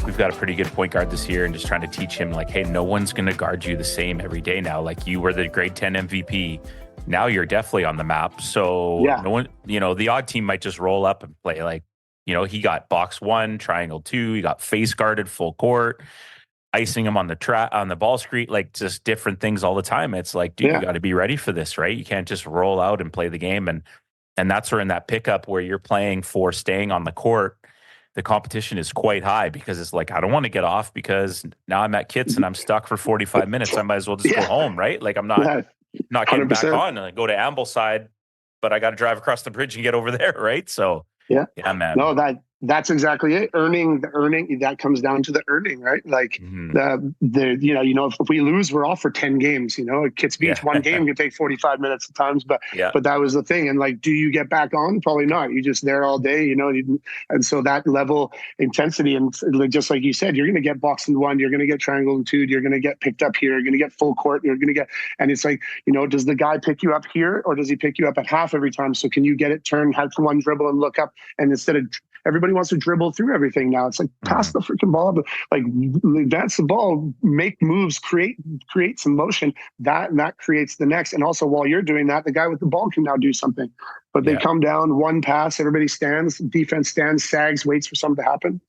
we've got a pretty good point guard this year and just trying to teach him like, hey, no one's going to guard you the same every day now. Like you were the grade 10 MVP. Now you're definitely on the map. So no one, the odd team might just roll up and play like, he got box 1, triangle 2, he got face guarded full court, icing him on the ball screen, like just different things all the time. It's like, dude, you got to be ready for this, right? You can't just roll out and play the game. And that's where in that pickup where you're playing for staying on the court, the competition is quite high because it's like, I don't want to get off because now I'm at Kits and I'm stuck for 45 minutes. I might as well just go home, right? Like I'm not getting back on and I go to Ambleside, but I got to drive across the bridge and get over there, right? So yeah, man. No, that's exactly it. The earning that comes down to the earning, right? Like if we lose, we're off for 10 games. At Kits Beach, one game can take 45 minutes at times, but that was the thing. And like, do you get back on? Probably not. You're just there all day, and so that level intensity and just like you said, you're going to get box and 1, you're going to get triangle and 2, you're going to get picked up here, you're going to get full court, you're going to get, and it's like, does the guy pick you up here or does he pick you up at half every time? So can you get it turned, have one dribble and look up, and instead of everybody wants to dribble through everything now. It's like pass the freaking ball, but like advance the ball, make moves, create some motion. That creates the next. And also while you're doing that, the guy with the ball can now do something. But they come down, one pass, everybody stands, defense stands, sags, waits for something to happen.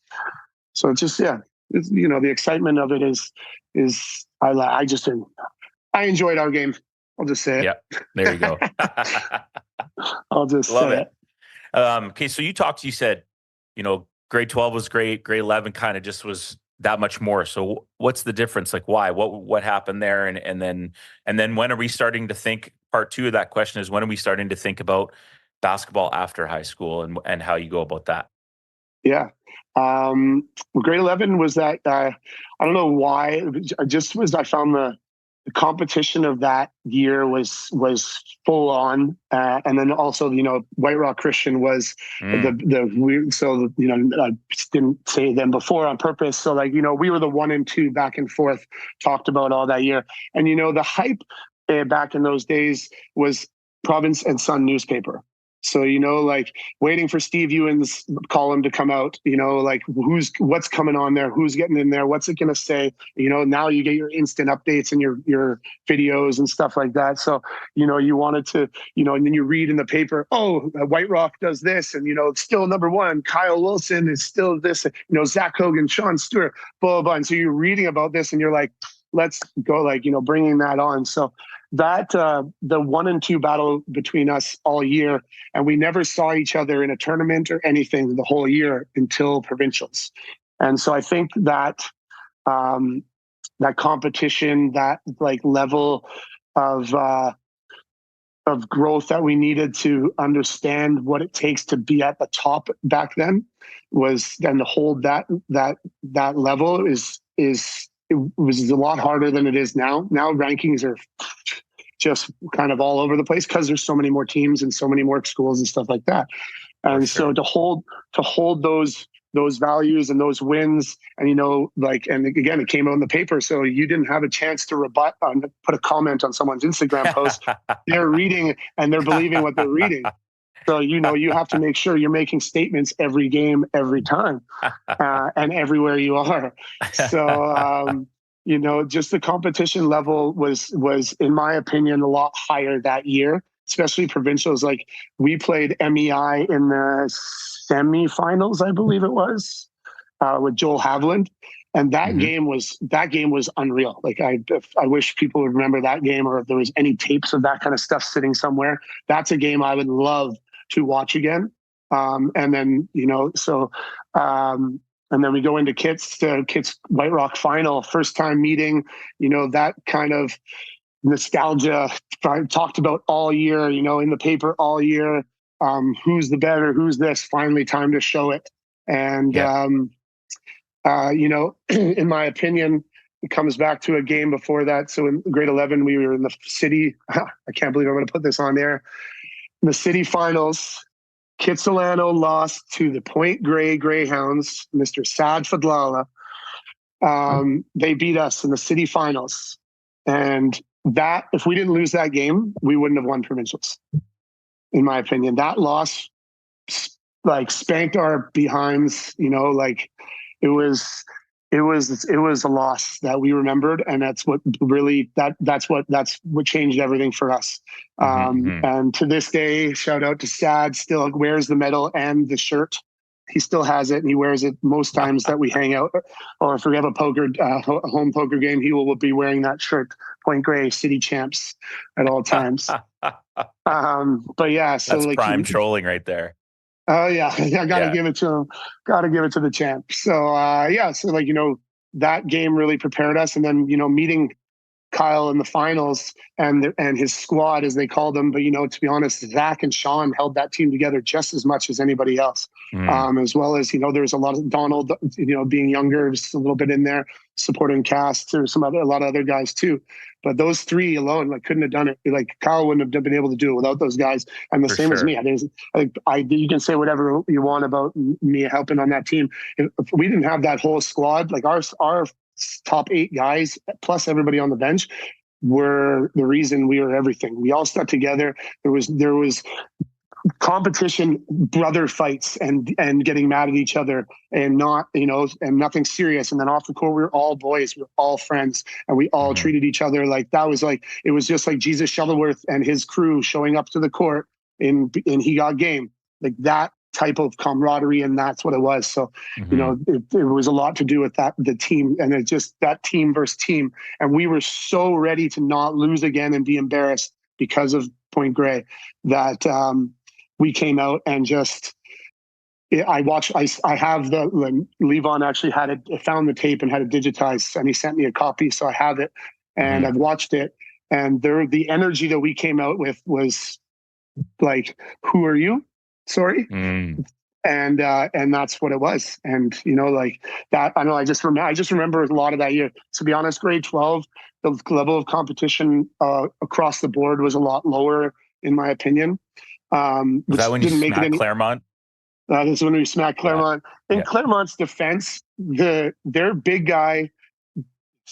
So it's just it's, the excitement of it is I enjoyed our game. I'll just say it. Yeah, there you go. I'll just love say it. Okay, so you said, grade 12 was great. Grade 11 kind of just was that much more. So what's the difference? Like why? What happened there? And then when are we starting to think? Part 2 of that question is when are we starting to think about basketball after high school and how you go about that? Yeah. Grade 11 was that I don't know why. I found the competition of that year was full on, and then also White Rock Christian was the weird. So I didn't say them before on purpose. So like we were the 1 and 2 back and forth, talked about all that year, and the hype back in those days was Province and Sun newspaper. So, like waiting for Steve Ewan's column to come out, like what's coming on there, who's getting in there, what's it going to say, now you get your instant updates and your videos and stuff like that. So, you wanted to, and then you read in the paper, White Rock does this. And, it's still number 1, Kyle Wilson is still this, Zach Hogan, Sean Stewart, blah, blah, blah. And so you're reading about this and you're like, let's go, like, bringing that on. So that the 1 and 2 battle between us all year, and we never saw each other in a tournament or anything the whole year until provincials. And so I think that that competition, that like level of growth that we needed to understand what it takes to be at the top back then was then to hold that level it was a lot harder than it is now. Now rankings are just kind of all over the place because there's so many more teams and so many more schools and stuff like that. And so to hold those values and those wins, and and again, it came out in the paper, so you didn't have a chance to put a comment on someone's Instagram post. They're reading and they're believing what they're reading. So you have to make sure you're making statements every game, every time, and everywhere you are. So just the competition level was in my opinion a lot higher that year, especially provincials. Like we played MEI in the semifinals, I believe it was, with Joel Haviland. And that game was unreal. Like I wish people would remember that game, or if there was any tapes of that kind of stuff sitting somewhere. That's a game I would love to watch again. And then and then we go into Kits White Rock final, first time meeting. That kind of nostalgia I talked about all year. In the paper all year. Who's the better? Who's this? Finally, time to show it. And in my opinion, it comes back to a game before that. So in grade 11, we were in the city. I can't believe I'm going to put this on there. In the city finals, Kitsilano lost to the Point Grey Greyhounds, Mr. Saad Fadlala. They beat us in the city finals. And that if we didn't lose that game, we wouldn't have won provincials. In my opinion, that loss like spanked our behinds. Like it was a loss that we remembered, and that's what really that's what changed everything for us. And to this day, shout out to Sad, still wears the medal and the shirt. He still has it, and he wears it most times that we hang out, or if we have a home poker game, he will be wearing that shirt. Point Grey City Champs at all times. But yeah, so that's like prime trolling right there. Oh yeah, I gotta give it to him. Gotta give it to the champ. So so like that game really prepared us, and then meeting Kyle in the finals and his squad, as they called them. But to be honest, Zach and Sean held that team together just as much as anybody else. As well as there's a lot of Donald, being younger, just a little bit in there supporting cast. There's a lot of other guys too. But those three alone, like, couldn't have done it. Like Kyle wouldn't have been able to do it without those guys. And the For same as sure. me. You can say whatever you want about me helping on that team. If we didn't have that whole squad, like our top 8 guys plus everybody on the bench were the reason we were everything. We all stuck together. There was competition, brother fights, and getting mad at each other, and not and nothing serious. And then off the court, we were all boys, we were all friends, and we all treated each other like that. Was like, it was just like Jesus Shuttleworth and his crew showing up to the court in He Got Game, like that type of camaraderie, and that's what it was. So it was a lot to do with the team, and it just that team versus team, and we were so ready to not lose again and be embarrassed because of Point Grey that we came out and just I have Levon actually had it, found the tape and had it digitized, and he sent me a copy, so I have it, and I've watched it, and the energy that we came out with was like, who are you? Sorry. And that's what it was. And like that, I know I just remember a lot of that year. To be honest, grade 12, the level of competition across the board was a lot lower, in my opinion. Was that when you smacked Claremont? This is when we smacked Claremont. Yeah. In Claremont's defense, their big guy, I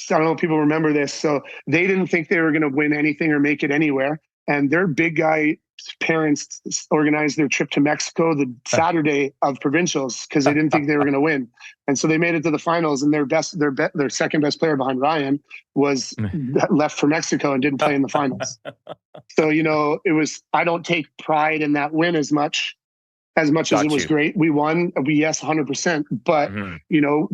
don't know if people remember this, so they didn't think they were going to win anything or make it anywhere. And their big guy parents organized their trip to Mexico the Saturday of provincials because they didn't think they were going to win, and so they made it to the finals. And their second best player behind Ryan was left for Mexico and didn't play in the finals. So it was. I don't take pride in that win as much as it was great. We won. Yes, 100%. But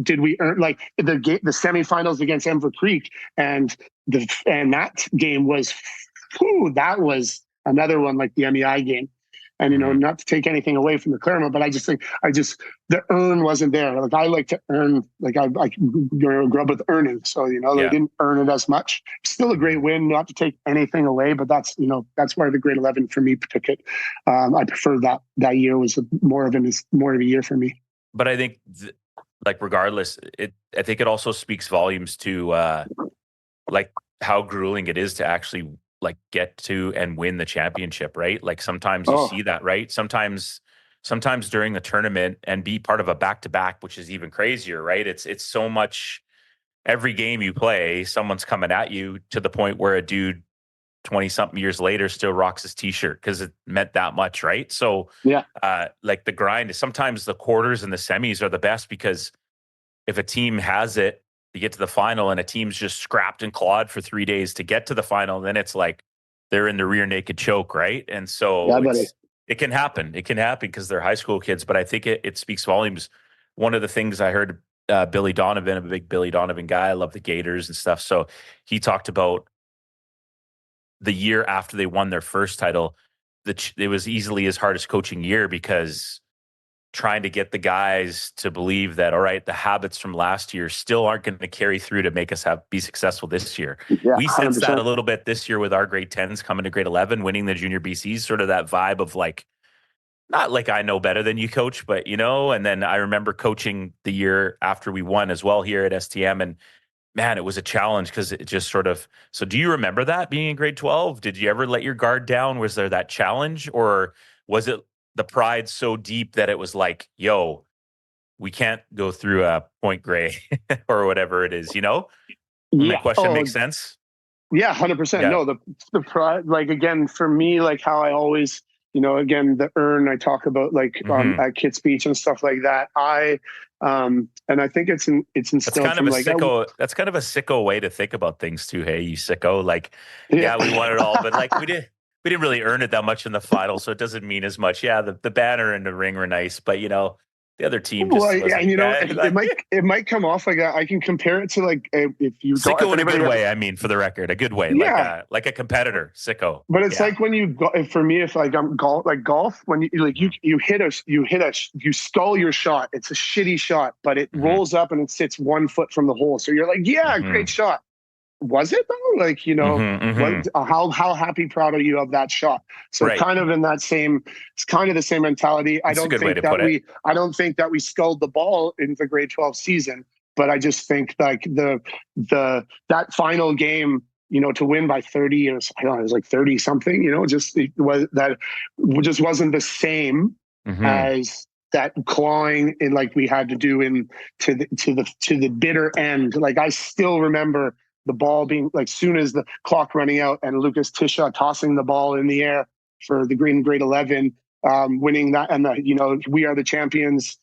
did we earn like the semifinals against Ember Creek and that game was. That was another one like the MEI game. And, not to take anything away from the Claremont, but I just think the earn wasn't there. Like I like to earn, like I grew up with earning. So, they didn't earn it as much. Still a great win, not to take anything away, but that's why the grade 11 for me took it. I prefer that year was more of a year for me. But I think like, regardless, I think it also speaks volumes to like how grueling it is to actually like get to and win the championship, right? Like sometimes you see that, right? Sometimes during the tournament and be part of a back-to-back, which is even crazier, right? It's so much, every game you play, someone's coming at you to the point where a dude 20 something years later still rocks his t-shirt because it meant that much, right? So like the grind is sometimes the quarters and the semis are the best, because if a team has it, you get to the final and a team's just scrapped and clawed for 3 days to get to the final, then it's like they're in the rear naked choke, right? And so it can happen. It can happen because they're high school kids, but I think it speaks volumes. One of the things I heard Billy Donovan, a big Billy Donovan guy, I love the Gators and stuff. So he talked about the year after they won their first title, it was easily his hardest coaching year, because trying to get the guys to believe that, all right, the habits from last year still aren't going to carry through to make us be successful this year. We sense that a little bit this year with our grade 10s coming to grade 11, winning the junior BCs, sort of that vibe of like, not like I know better than you, coach, but and then I remember coaching the year after we won as well here at STM, and man, it was a challenge because it just sort of, so do you remember that being in grade 12? Did you ever let your guard down? Was there that challenge, or was it the pride so deep that it was like, yo, we can't go through a Point Grey or whatever it is, My question makes sense? Yeah, 100%. Yeah. No, the pride, like, again, for me, like how I always, again, the urn I talk about, like, Hmm. at Kit Speech and stuff like that. And I think it's That's instilled kind of from a like, sicko. That's kind of a sicko way to think about things too. Hey, you sicko. Like, yeah. yeah, we won it all, but like we didn't really earn it that much in the final, so it doesn't mean as much. Yeah, the banner and the ring were nice, but the other team Well, just yeah, wasn't. it Like might come off like I can compare it to like sicko if in a anybody good has, way. I mean, for the record, a good way, yeah. like a competitor. Sicko. But it's Yeah. like when for me, if like I'm golf, when Hmm. you stall your shot. It's a shitty shot, but it Hmm. rolls up and it sits 1 foot from the hole. So you're like, yeah, Hmm. great shot. Was it though? Like, Hmm. what, Hmm. how happy, proud are you of that shot? So Right. kind of in that same, it's kind of the same mentality. That's a good way to put it. I don't think that we sculled the ball in the grade 12 season, but I just think like that final game, to win by 30 or I don't know, it was like 30 something, just it was that just wasn't the same Hmm. as that clawing in like we had to do in to the bitter end. Like I still remember the ball being like soon as the clock running out and Lucas Tisha tossing the ball in the air for the grade 11, winning that, and we are the champions.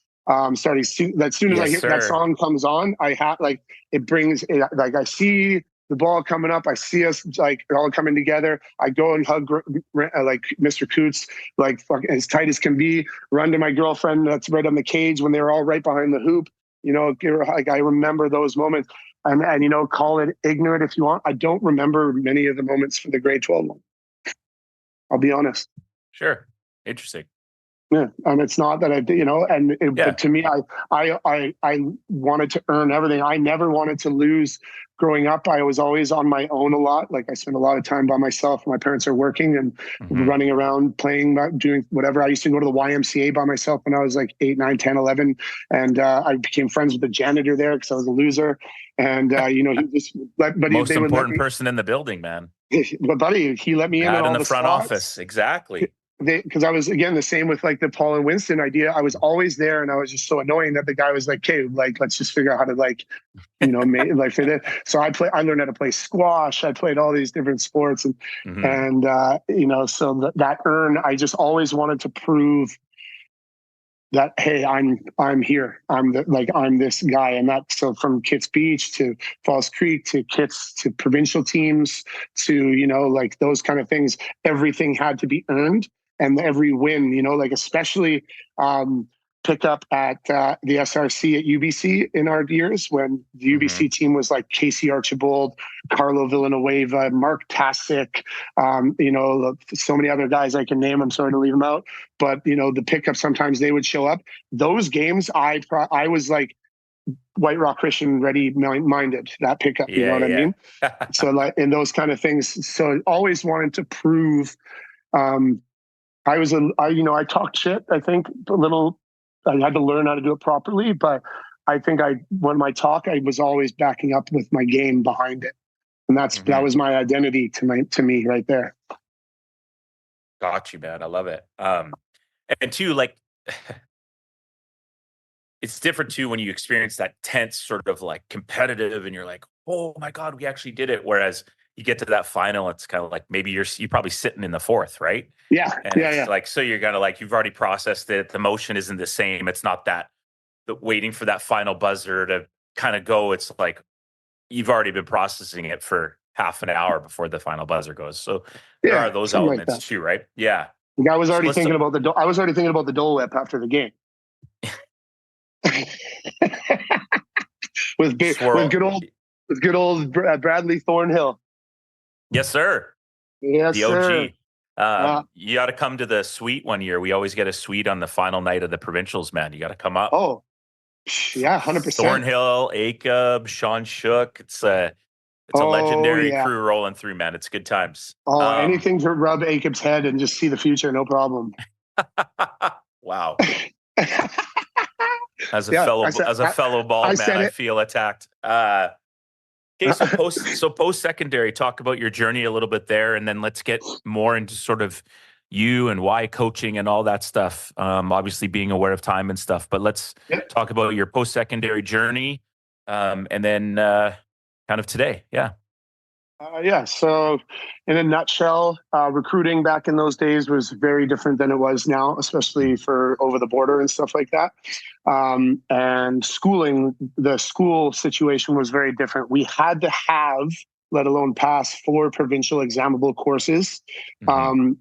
Starting as soon as I Yes, hear that sir. song comes on, I have like it brings it, like I see the ball coming up. I see us like all coming together. I go and hug like Mr. Coots, like as tight as can be. Run to my girlfriend that's right on the cage when they were all right behind the hoop. Like I remember those moments. And call it ignorant if you want. I don't remember many of the moments for the grade 12 one. I'll be honest. Sure. Interesting. Yeah, and it's not that Yeah. but to me, I wanted to earn everything. I never wanted to lose. Growing up, I was always on my own a lot. Like I spent a lot of time by myself. My parents are working and Hmm. running around, playing, doing whatever. I used to go to the YMCA by myself when I was like 8, 9, 10, 11. And I became friends with the janitor there because I was a loser. And, he just, Most they would let important me, person in the building, man. but buddy, he let me in Dad in all the the front spots. office. Exactly. Because I was again the same with like the Paul and Winston idea. I was always there, and I was just so annoying that the guy was like, "Okay, like let's just figure out how to like, like fit it." So I learned how to play squash. I played all these different sports, and Hmm. and so that urn, I just always wanted to prove that hey, I'm here. I'm this guy, and that so from Kits Beach to Falls Creek to Kits to provincial teams to like those kind of things. Everything had to be earned, and every win, like especially pick up at the SRC at UBC in our years when the Hmm. UBC team was like Casey Archibald, Carlo Villanueva, Mark Tasic, so many other guys I can name. I'm sorry to leave them out, but the pickup sometimes they would show up. Those games, I was like White Rock Christian ready minded that pickup. You know what I Yeah, mean? yeah. So like in those kind of things. So I always wanted to prove. Um, I talked shit. I think a little. I had to learn how to do it properly, but I think when I talk, I was always backing up with my game behind it, and that Hmm. was my identity to me right there. Got you, man. I love it. And two, like it's different too when you experience that tense sort of like competitive and you're like, oh my God, we actually did it. Whereas you get to that final, it's kind of like maybe you're probably sitting in the fourth, right? Yeah, And yeah, it's yeah. like, so you're gonna like you've already processed it. The motion isn't the same. It's not that the waiting for that final buzzer to kind of go. It's like you've already been processing it for half an hour before the final buzzer goes. So there are Yeah, those something like elements that. too, right? Yeah. Like I was So already let's thinking about I was already thinking about the Dole Whip after the game. With swirl. good old Bradley Thornhill. Yes, sir. Yes, The sir. OG. Uh, You got to come to the suite one year. We always get a suite on the final night of the provincials, man. You got to come up. oh, yeah, 100%. Thornhill, Acup, Sean Shook. It's a Oh legendary yeah. crew rolling through, man. It's good times. Oh, anything to rub Acob's head and just see the future, no problem. Wow. Yeah, I said As a fellow ball I man, said I it. feel attacked. Okay, so post secondary, talk about your journey a little bit there, and then let's get more into sort of you and why coaching and all that stuff. Obviously, being aware of time and stuff, but let's Yep. talk about your post secondary journey, and then kind of today. Yeah. Yeah. So, in a nutshell, recruiting back in those days was very different than it was now, especially for over the border and stuff like that. And schooling, the school situation was very different. We had to have, let alone pass, 4 provincial examinable courses. Mm-hmm.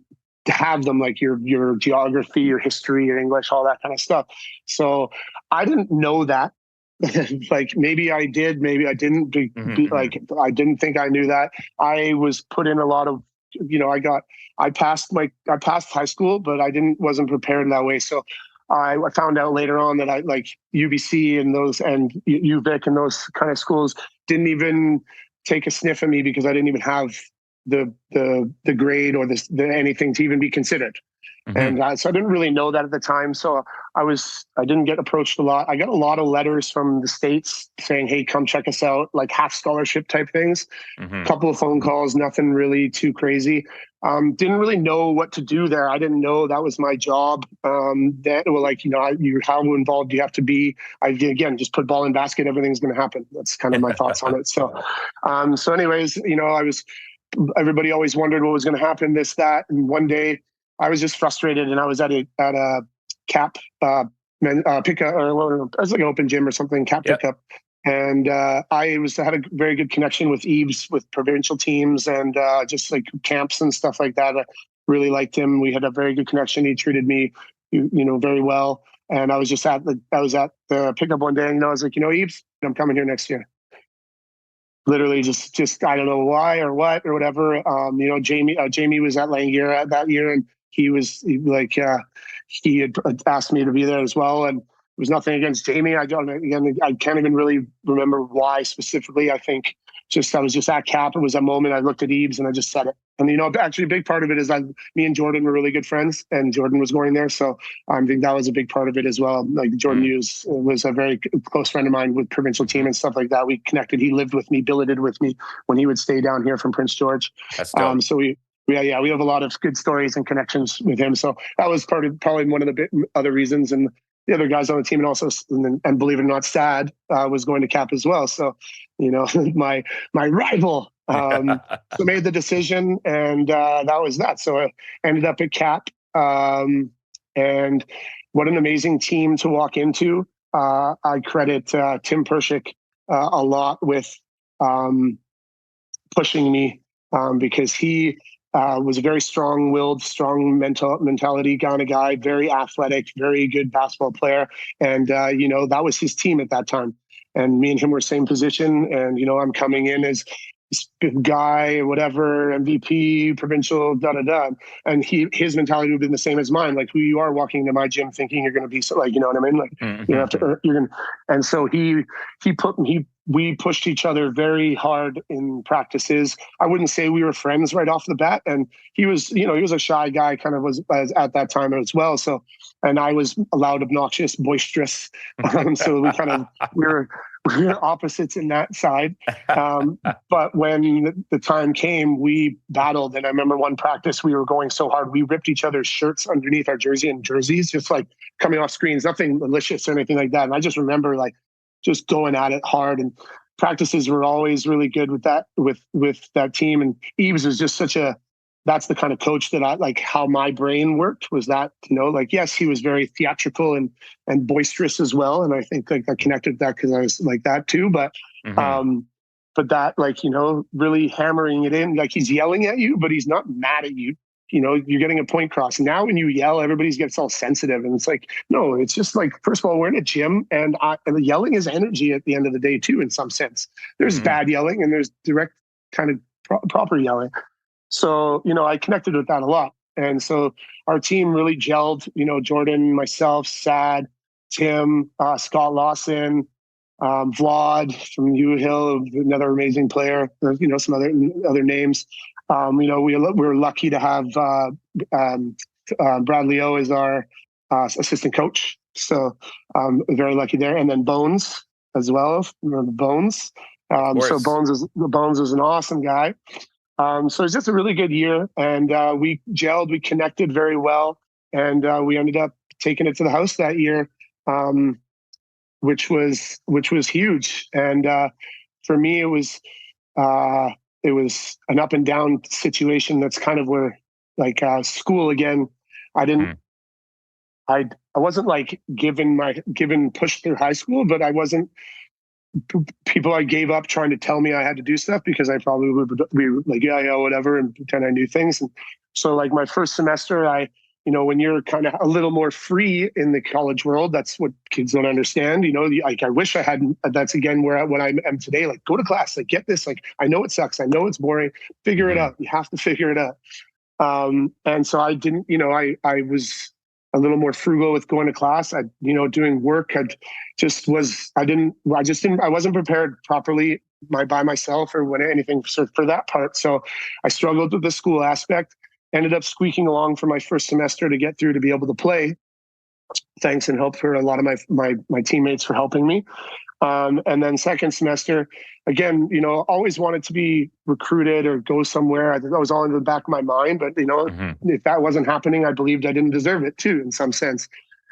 To have them, like your geography, your history, your English, all that kind of stuff. So I didn't know that. Like maybe I did, maybe I didn't. Mm-hmm. Like I didn't think I knew that. I was put in a lot of, I passed high school, but I wasn't prepared in that way. So I found out later on that I like UBC and those and UVic and those kind of schools didn't even take a sniff at me because I didn't even have the grade or the anything to even be considered. Mm-hmm. And so I didn't really know that at the time. So I didn't get approached a lot. I got a lot of letters from the States saying, "Hey, come check us out," like half scholarship type things. A Mm-hmm. couple of phone calls, nothing really too crazy. Didn't really know what to do there. I didn't know that was my job. That well, like how involved you have to be. Again, just put ball in basket. Everything's going to happen. That's kind of my thoughts on it. So anyways, everybody always wondered what was going to happen, this, that. And one day I was just frustrated and I was at a cap pickup, or it was like an open gym or something, cap Yep. pickup. And had a very good connection with Eves, with provincial teams and just like camps and stuff like that. I really liked him. We had a very good connection. He treated me, very well. And I was at the pickup one day and I was like, Eves, I'm coming here next year. Literally just I don't know why or what or whatever. Jamie was at Langier that year, and he had asked me to be there as well. And it was nothing against Jamie. I can't even really remember why specifically. I think I was just at Cap. It was a moment I looked at Eves and I just said it. And actually, a big part of it is me and Jordan were really good friends, and Jordan was going there, so I think that was a big part of it as well. Like Jordan Hughes was a very close friend of mine with provincial team Mm-hmm. and stuff like that. We connected. He lived with me, billeted with me when he would stay down here from Prince George. That's dope. So we have a lot of good stories and connections with him. So that was probably one of the other reasons. And the other guys on the team, and also, and believe it or not, Sad was going to Cap as well. So, my rival. So made the decision, and that was that. So I ended up at Cap, and what an amazing team to walk into. I credit Tim Pershik a lot with pushing me because he was a very strong-willed, strong mentality kind of guy, very athletic, very good basketball player, and that was his team at that time. And me and him were same position, and I'm coming in as this big guy, whatever, MVP, provincial, da da da. And his mentality would have been the same as mine. Like, who you are walking into my gym thinking you're going to be, so, like, you know what I mean? Like, you have to, you're going to, and so we pushed each other very hard in practices. I wouldn't say we were friends right off the bat. And he was a shy guy, kind of was at that time as well. So, and I was loud, obnoxious, boisterous. So we were opposites in that side. But when the time came, we battled. And I remember one practice, we were going so hard, we ripped each other's shirts underneath our jerseys, just like coming off screens, nothing malicious or anything like that. And I just remember just going at it hard, and practices were always really good with that team. And Eves was just that's the kind of coach that I like. How my brain worked was that, yes, he was very theatrical and boisterous as well. And I think I connected that because I was like that too. But, but that, really hammering it in, like he's yelling at you, but he's not mad at you. You're getting a point cross. Now, when you yell, everybody gets all sensitive. And it's like, no, it's just like, first of all, we're in a gym, and the yelling is energy at the end of the day, too, in some sense. There's bad yelling and there's direct kind of proper yelling. So, I connected with that a lot. And so our team really gelled, Jordan, myself, Sad, Tim, Scott Lawson, Vlad from U Hill, another amazing player, some other names. We were lucky to have Brad Leo as our assistant coach. So very lucky there. And then Bones as well. Bones. So Bones was an awesome guy. So it's just a really good year, and we gelled, we connected very well, and we ended up taking it to the house that year, which was huge. And for me, it was it was an up and down situation. That's kind of where, like, school again, I didn't, I wasn't like given pushed through high school, but I wasn't people I gave up trying to tell me I had to do stuff, because I probably would be like, yeah, whatever, and pretend I knew things. And so like my first semester, when you're kind of a little more free in the college world, that's what kids don't understand. Like I wish I had, that's again where what I am today, like go to class, like get this, like I know it sucks. I know it's boring, figure it out. You have to figure it out. And so I didn't, I was a little more frugal with going to class. Doing work. I wasn't prepared properly by myself or anything for that part. So I struggled with the school aspect, ended up squeaking along for my first semester to get through to be able to play. Thanks and help for a lot of my teammates for helping me. And then second semester, again, always wanted to be recruited or go somewhere. That was all in the back of my mind. But, if that wasn't happening, I believed I didn't deserve it too, in some sense.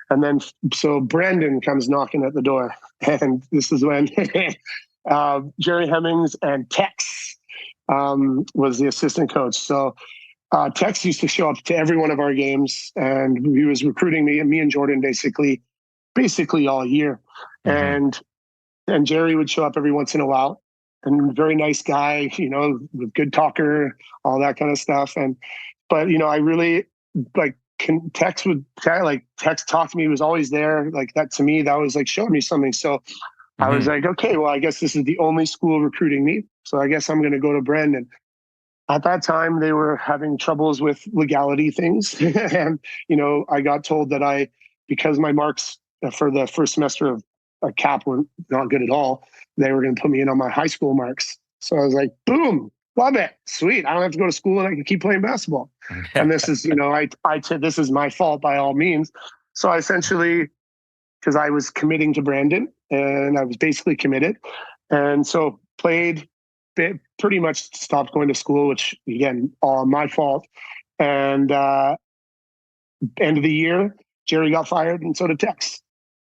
And then, so Brandon comes knocking at the door. And this is when Jerry Hemmings and Tex was the assistant coach. So Tex used to show up to every one of our games, and he was recruiting me and Jordan basically all year. And Jerry would show up every once in a while, and very nice guy, good talker, all that kind of stuff. But I really Tex talk to me. He was always there. Like that to me, that was like showing me something. So I was like, okay, well, I guess this is the only school recruiting me. So I guess I'm going to go to Brandon. At that time, they were having troubles with legality things. And, I got told that because my marks for the first semester of a cap were not good at all, they were going to put me in on my high school marks. So I was like, boom, love it. Sweet. I don't have to go to school and I can keep playing basketball. And this is, this is my fault by all means. So I essentially, because I was committing to Brandon and I was basically committed. And so played, pretty much stopped going to school, which again, all my fault. And end of the year, Jerry got fired and so did Tex.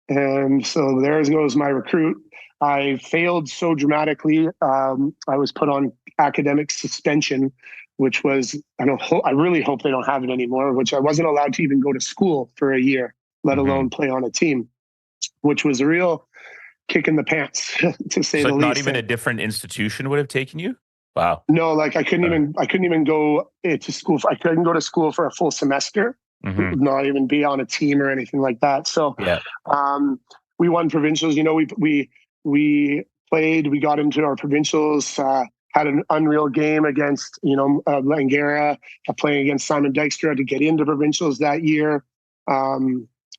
And so there goes my recruit. I failed so dramatically. I was put on academic suspension, which was, I really hope they don't have it anymore, which I wasn't allowed to even go to school for a year, let alone play on a team, which was a real kick in the pants, to say the least. Not even a different institution would have taken you? Wow. No, like I couldn't even go to school. I couldn't go to school for a full semester. Not even be on a team or anything like that. So we won provincials. We played, we got into our provincials, had an unreal game against, Langara, playing against Simon Dykstra to get into provincials that year,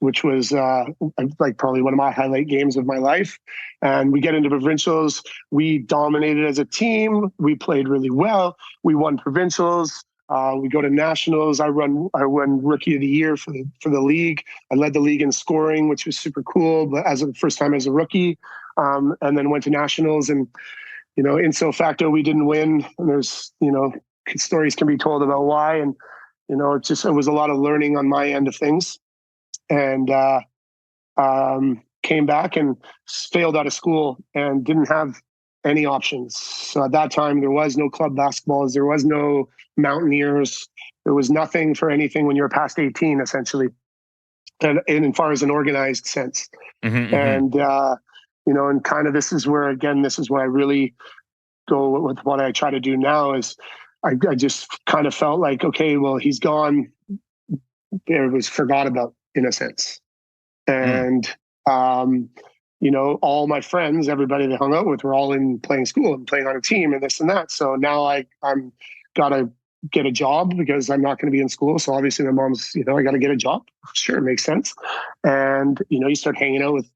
which was probably one of my highlight games of my life. And we get into provincials. We dominated as a team. We played really well. We won provincials. We go to nationals. I won rookie of the year for the league. I led the league in scoring, which was super cool. But as the first time as a rookie, and then went to nationals, and in so facto we didn't win. And there's stories can be told about why, and it was a lot of learning on my end of things, and came back and failed out of school and didn't have any options. So at that time, there was no club basketballs. There was no Mountaineers. There was nothing for anything when you're past 18, essentially. And as far as an organized sense. And, and kind of this is where I really go with what I try to do now is I just kind of felt like, okay, well, he's gone. It was forgot about in a sense. And, all my friends, everybody they hung out with were all in playing school and playing on a team and this and that. So now I'm got to get a job because I'm not going to be in school. So obviously my mom's, I got to get a job. Sure. It makes sense. And, you start hanging out with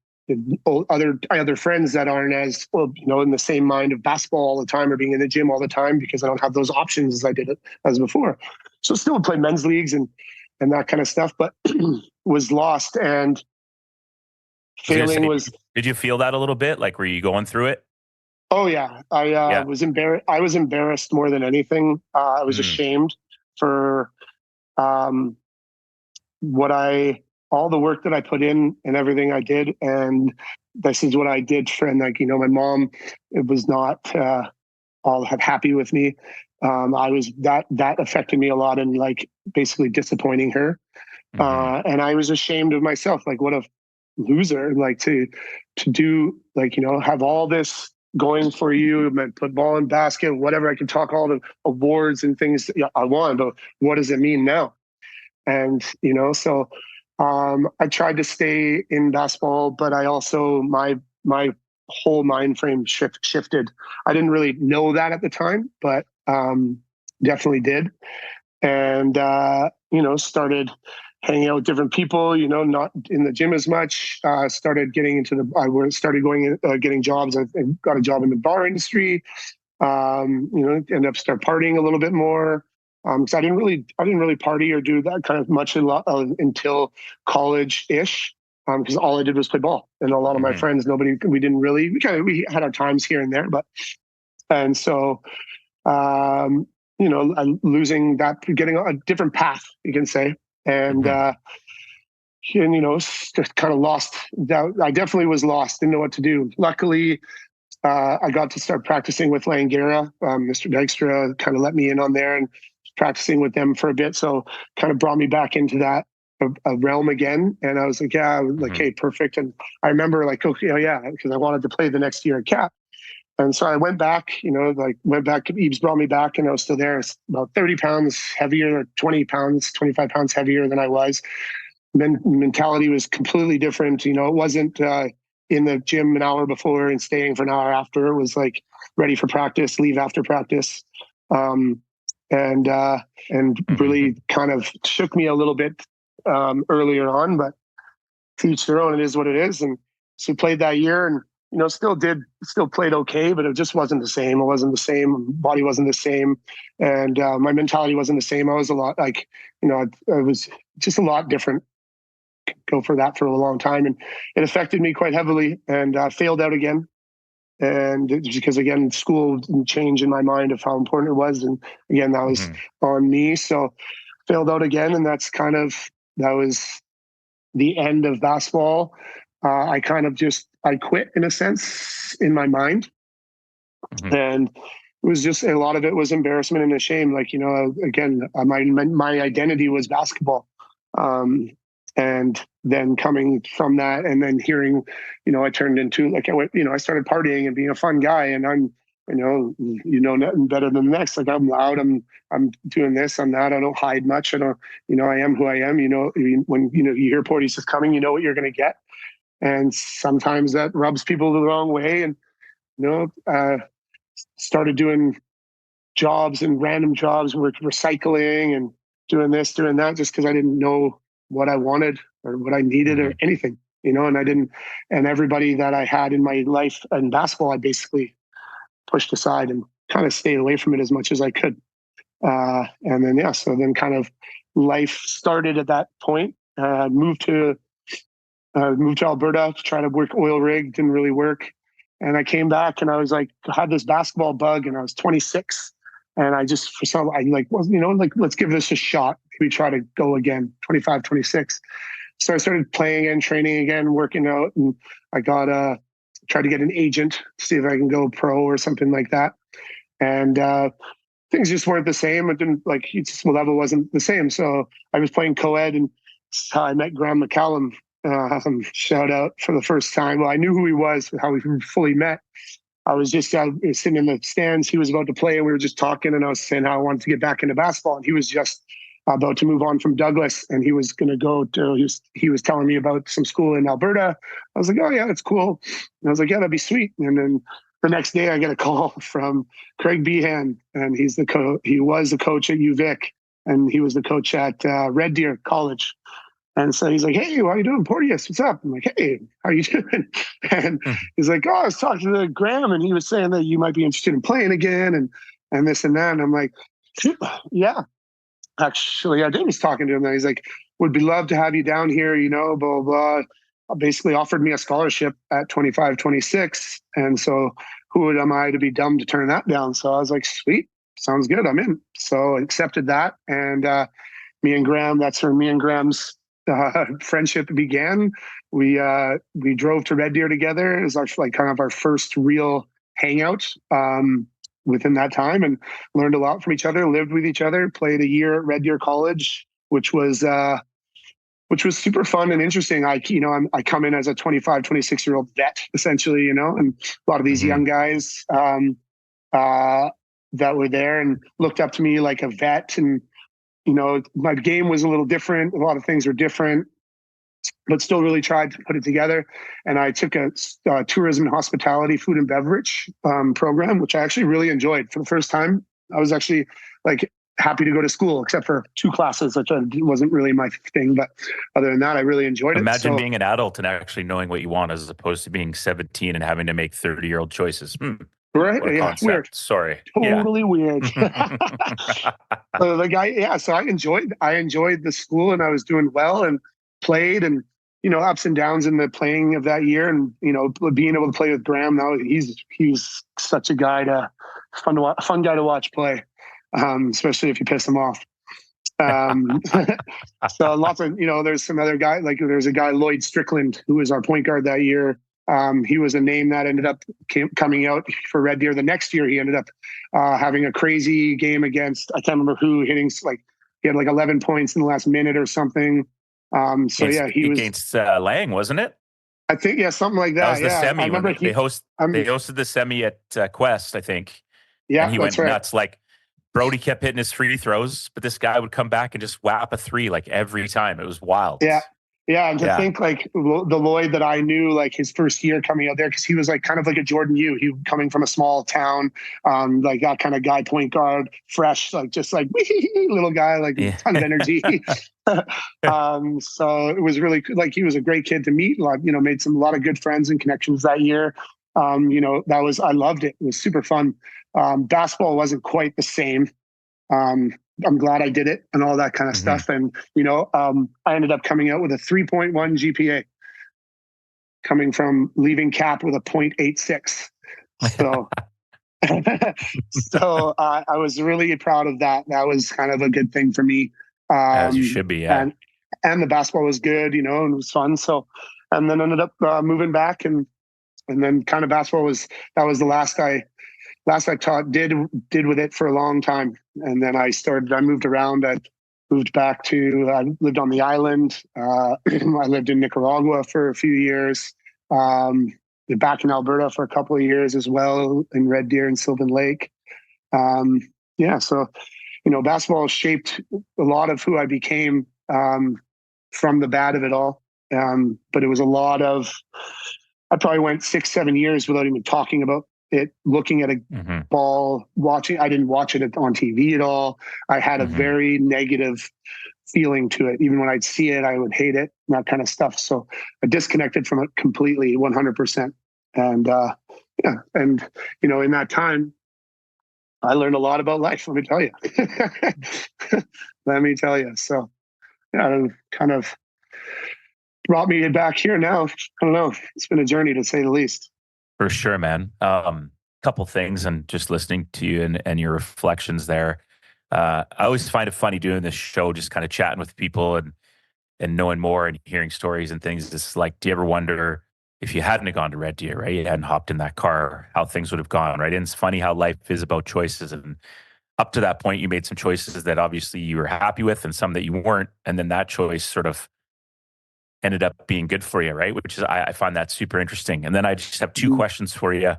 other friends that aren't as, in the same mind of basketball all the time or being in the gym all the time, because I don't have those options as I did it as before. So still play men's leagues and that kind of stuff, but was lost and failing was. Did you feel that a little bit? Like, were you going through it? Oh yeah. I was embarrassed. I was embarrassed more than anything. I was ashamed for all the work that I put in and everything I did. And this is what I did. And my mom, it was not all happy with me. I was that affected me a lot, and like basically disappointing her. And I was ashamed of myself. Like, what a loser! Like to do, like, have all this going for you, football and basket, whatever. I can talk all the awards and things I want, but what does it mean now? And so I tried to stay in basketball, but I also my whole mind frame shifted. I didn't really know that at the time, but definitely did. And started hanging out with different people, not in the gym as much. Started getting into getting jobs. I got a job in the bar industry. Ended up start partying a little bit more. Because I didn't really party or do that kind of much until college-ish. Because all I did was play ball, and a lot of my friends, we had our times here and there, and so losing that, getting a different path, you can say, and just kind of lost. I definitely was lost, didn't know what to do. Luckily, I got to start practicing with Langara. Mr. Dykstra kind of let me in on there and practicing with them for a bit. So kind of brought me back into that a realm again. And I was like, hey, perfect. And I remember like, okay, oh yeah, because I wanted to play the next year at Cap. And so I went back, Ebes brought me back, and I was still there. It's about 30 pounds heavier, 20 pounds, 25 pounds heavier than I was. Then mentality was completely different. It wasn't in the gym an hour before and staying for an hour after. It was like ready for practice, leave after practice. And really kind of shook me a little bit earlier on, but to each their own. It is what it is. And so played that year, and still played okay, but it just wasn't the same. It wasn't the same. Body wasn't the same, and my mentality wasn't the same. I was a lot like, I was just a lot different. Go for that for a long time, and it affected me quite heavily. And failed out again. And because again, school didn't change in my mind of how important it was, and again, that was on me. So failed out again, and that was the end of basketball. I quit in a sense in my mind, and it was just a lot of it was embarrassment and a shame. Like again, my identity was basketball. And then coming from that, and then hearing, I turned into like I started partying and being a fun guy, and I'm, nothing better than the next. Like I'm loud, I'm doing this, I'm that. I don't hide much. I don't, I am who I am. When you hear Porteous is coming, you know what you're going to get, and sometimes that rubs people the wrong way. And started doing jobs and random jobs, recycling and doing this, doing that, just because I didn't know what I wanted or what I needed or anything, and I didn't, and everybody that I had in my life and basketball, I basically pushed aside and kind of stayed away from it as much as I could. And then, so then kind of life started at that point. Moved to Alberta to try to work oil rig, didn't really work. And I came back and I was like, I had this basketball bug, and I was 26. And I just, let's give this a shot. We try to go again, 25, 26. So I started playing and training again, working out, and I tried to get an agent to see if I can go pro or something like that. And things just weren't the same. It didn't, each level wasn't the same. So I was playing co-ed, and I met Graham McCallum. Shout out for the first time. Well, I knew who he was, how we fully met. I was just sitting in the stands. He was about to play, and we were just talking, and I was saying how I wanted to get back into basketball. And he was just about to move on from Douglas, and he was going to go to, he was telling me about some school in Alberta. I was like, oh yeah, that's cool. And I was like, yeah, that'd be sweet. And then the next day I get a call from Craig Behan, and he was the coach at UVic, and he was the coach at Red Deer College. And so he's like, hey, how are you doing, Porteous? What's up? I'm like, hey, how are you doing? And he's like, oh, I was talking to Graham, and he was saying that you might be interested in playing again, and this and that. And I'm like, yeah, actually, I did. Was talking to him, and he's like, would be love to have you down here, blah, blah, blah. Basically offered me a scholarship at 25, 26. And so who am I to be dumb to turn that down? So I was like, sweet, sounds good, I'm in. So I accepted that. And me and Graham, that's where me and Graham's friendship began. We drove to Red Deer together. It was our first real hangout. within that time, and learned a lot from each other, lived with each other, played a year at Red Deer College, which was super fun and interesting. I come in as a 25, 26-year-old vet, essentially, and a lot of these young guys that were there and looked up to me like a vet. And, my game was a little different. A lot of things were different, but still really tried to put it together. And I took a tourism and hospitality, food and beverage program, which I actually really enjoyed. For the first time, I was actually like happy to go to school, except for 2 classes, which wasn't really my thing. But other than that, I really enjoyed it. Imagine being an adult and actually knowing what you want, as opposed to being 17 and having to make 30-year-old choices. Right? Yeah, weird. Sorry. Totally weird. So I enjoyed the school, and I was doing well and played, and ups and downs in the playing of that year, and being able to play with Graham now, he's such a fun guy to watch play, especially if you piss him off. So lots of there's some other guy, like there's a guy, Lloyd Strickland, who was our point guard that year. He was a name that ended up coming out for Red Deer. The next year, he ended up having a crazy game against, I can't remember who, hitting he had like 11 points in the last minute or something. He was against Lang, wasn't it? I think, something like that. That was the semi. I remember they hosted the semi at Quest, I think. Yeah, and he went nuts. Like Brody kept hitting his free throws, but this guy would come back and just whap a 3 like every time. It was wild. Yeah, and to think like the Lloyd that I knew, like his first year coming out there, because he was like kind of like a Jordan Yu. He coming from a small town, like that kind of guy, point guard, fresh, like just like little guy, like a ton of energy. So it was really like he was a great kid to meet. Made a lot of good friends and connections that year. I loved it. It was super fun. Basketball wasn't quite the same. I'm glad I did it and all that kind of stuff. And, I ended up coming out with a 3.1 GPA, coming from leaving CAP with a 0.86. So, I was really proud of that. That was kind of a good thing for me. As you should be, yeah. And the basketball was good, and it was fun. So, and then ended up moving back, and then kind of basketball that was the last I did with it for a long time. And then I moved around. I lived on the island. I lived in Nicaragua for a few years. Back in Alberta for a couple of years as well, in Red Deer and Sylvan Lake. So, basketball shaped a lot of who I became from the bad of it all. But it was a lot of, I probably went 6-7 years without even talking about it, looking at a ball, watching. I didn't watch it on TV at all. I had a very negative feeling to it. Even when I'd see it, I would hate it, and that kind of stuff. So I disconnected from it completely, 100%. And in that time, I learned a lot about life. Let me tell you. So, it kind of brought me back here now. I don't know. It's been a journey, to say the least. For sure, man. Couple things, and just listening to you and your reflections there. I always find it funny doing this show, just kind of chatting with people and knowing more and hearing stories and things. It's like, do you ever wonder if you hadn't have gone to Red Deer, right? You hadn't hopped in that car, how things would have gone, right? And it's funny how life is about choices. And up to that point, you made some choices that obviously you were happy with, and some that you weren't. And then that choice sort of ended up being good for you, right? Which is, I find that super interesting. And then I just have 2 questions for you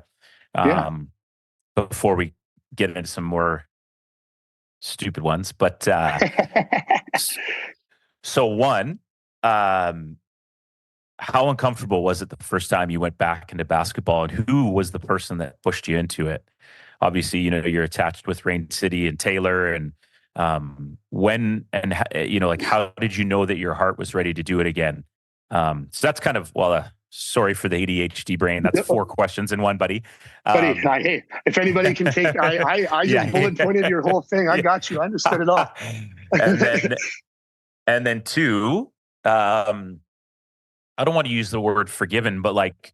before we get into some more stupid ones. But so one, how uncomfortable was it the first time you went back into basketball, and who was the person that pushed you into it? Obviously, you're attached with Rain City and Taylor, and when and how did you know that your heart was ready to do it again? So that's kind of, sorry for the ADHD brain. That's 4 questions in one, buddy. Hey, if anybody can take, I just bullet pointed your whole thing. I got you. I understood it all. and then 2, I don't want to use the word forgiven, but like,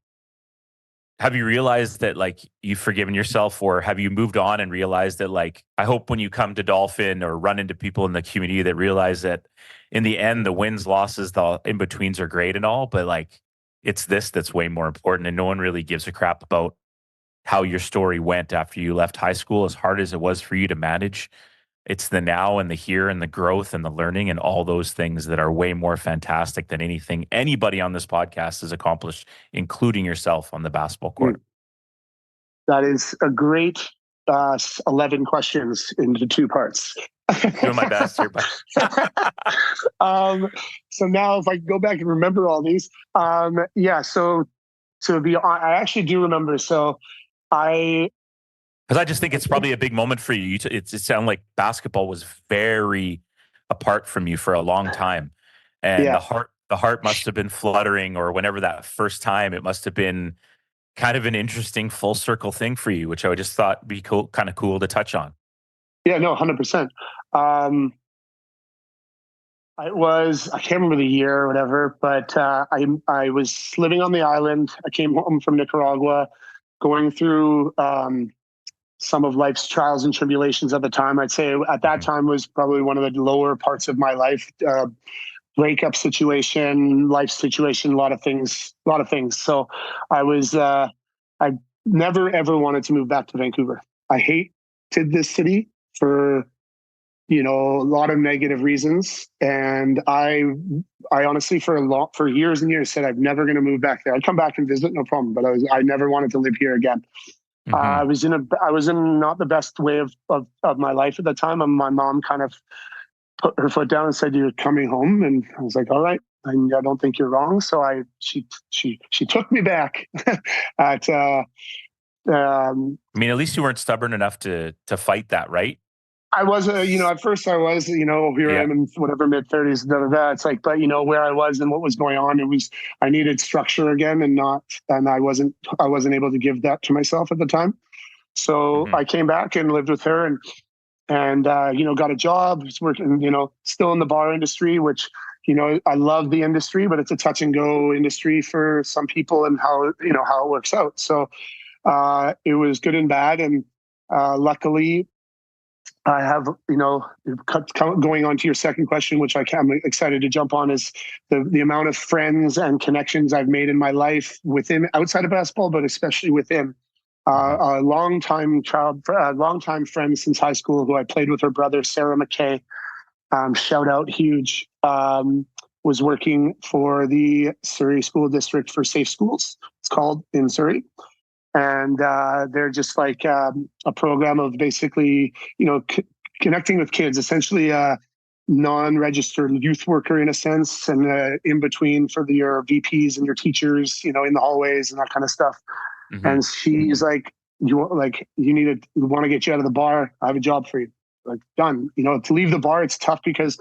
have you realized that like you've forgiven yourself, or have you moved on and realized that, like, I hope when you come to Dolphin or run into people in the community that realize that in the end, the wins, losses, the in-betweens are great and all, but like, it's this that's way more important, and no one really gives a crap about how your story went after you left high school, as hard as it was for you to manage. It's the now and the here and the growth and the learning and all those things that are way more fantastic than anything anybody on this podcast has accomplished, including yourself on the basketball court. That is a great 11 questions into 2 parts. Doing my best here, but so now if I go back and remember all these, so to be honest, I actually do remember. So because I just think it's probably a big moment for you. It sounded like basketball was very apart from you for a long time, and the heart must have been fluttering, or whenever that first time, it must have been kind of an interesting full circle thing for you, which I just thought would be cool, kind of cool to touch on. Yeah, no, 100%. I can't remember the year or whatever, but I was living on the island. I came home from Nicaragua, going through some of life's trials and tribulations at the time. I'd say at that time was probably one of the lower parts of my life. Breakup situation, life situation, a lot of things. So I never ever wanted to move back to Vancouver. I hated this city for a lot of negative reasons, and I honestly for years and years said I'm never going to move back there. I'd come back and visit, no problem, but I never wanted to live here again. I was in not the best way of my life at the time, and my mom kind of put her foot down and said, "You're coming home," and I was like, "All right, I don't think you're wrong." So she took me back. At I mean, at least you weren't stubborn enough to fight that, right? I was, at first I was, here I am in whatever mid-30s, It's like, but where I was and what was going on, I needed structure again, and I wasn't able to give that to myself at the time. So I came back and lived with her, and got a job. Was working, still in the bar industry, which, I love the industry, but it's a touch and go industry for some people, and how it works out. So it was good and bad, and luckily, I have, going on to your second question, which I'm excited to jump on, is the amount of friends and connections I've made in my life outside of basketball, but especially within. A longtime friend since high school, who I played with her brother, Sarah McKay. Shout out, huge. Was working for the Surrey School District for Safe Schools. It's called, in Surrey. And they're just like a program of basically, connecting with kids, essentially a non-registered youth worker in a sense, and in between for your VPs and your teachers, in the hallways and that kind of stuff. And she's like, we want to get you out of the bar. I have a job for you. Like, done. To leave the bar, it's tough because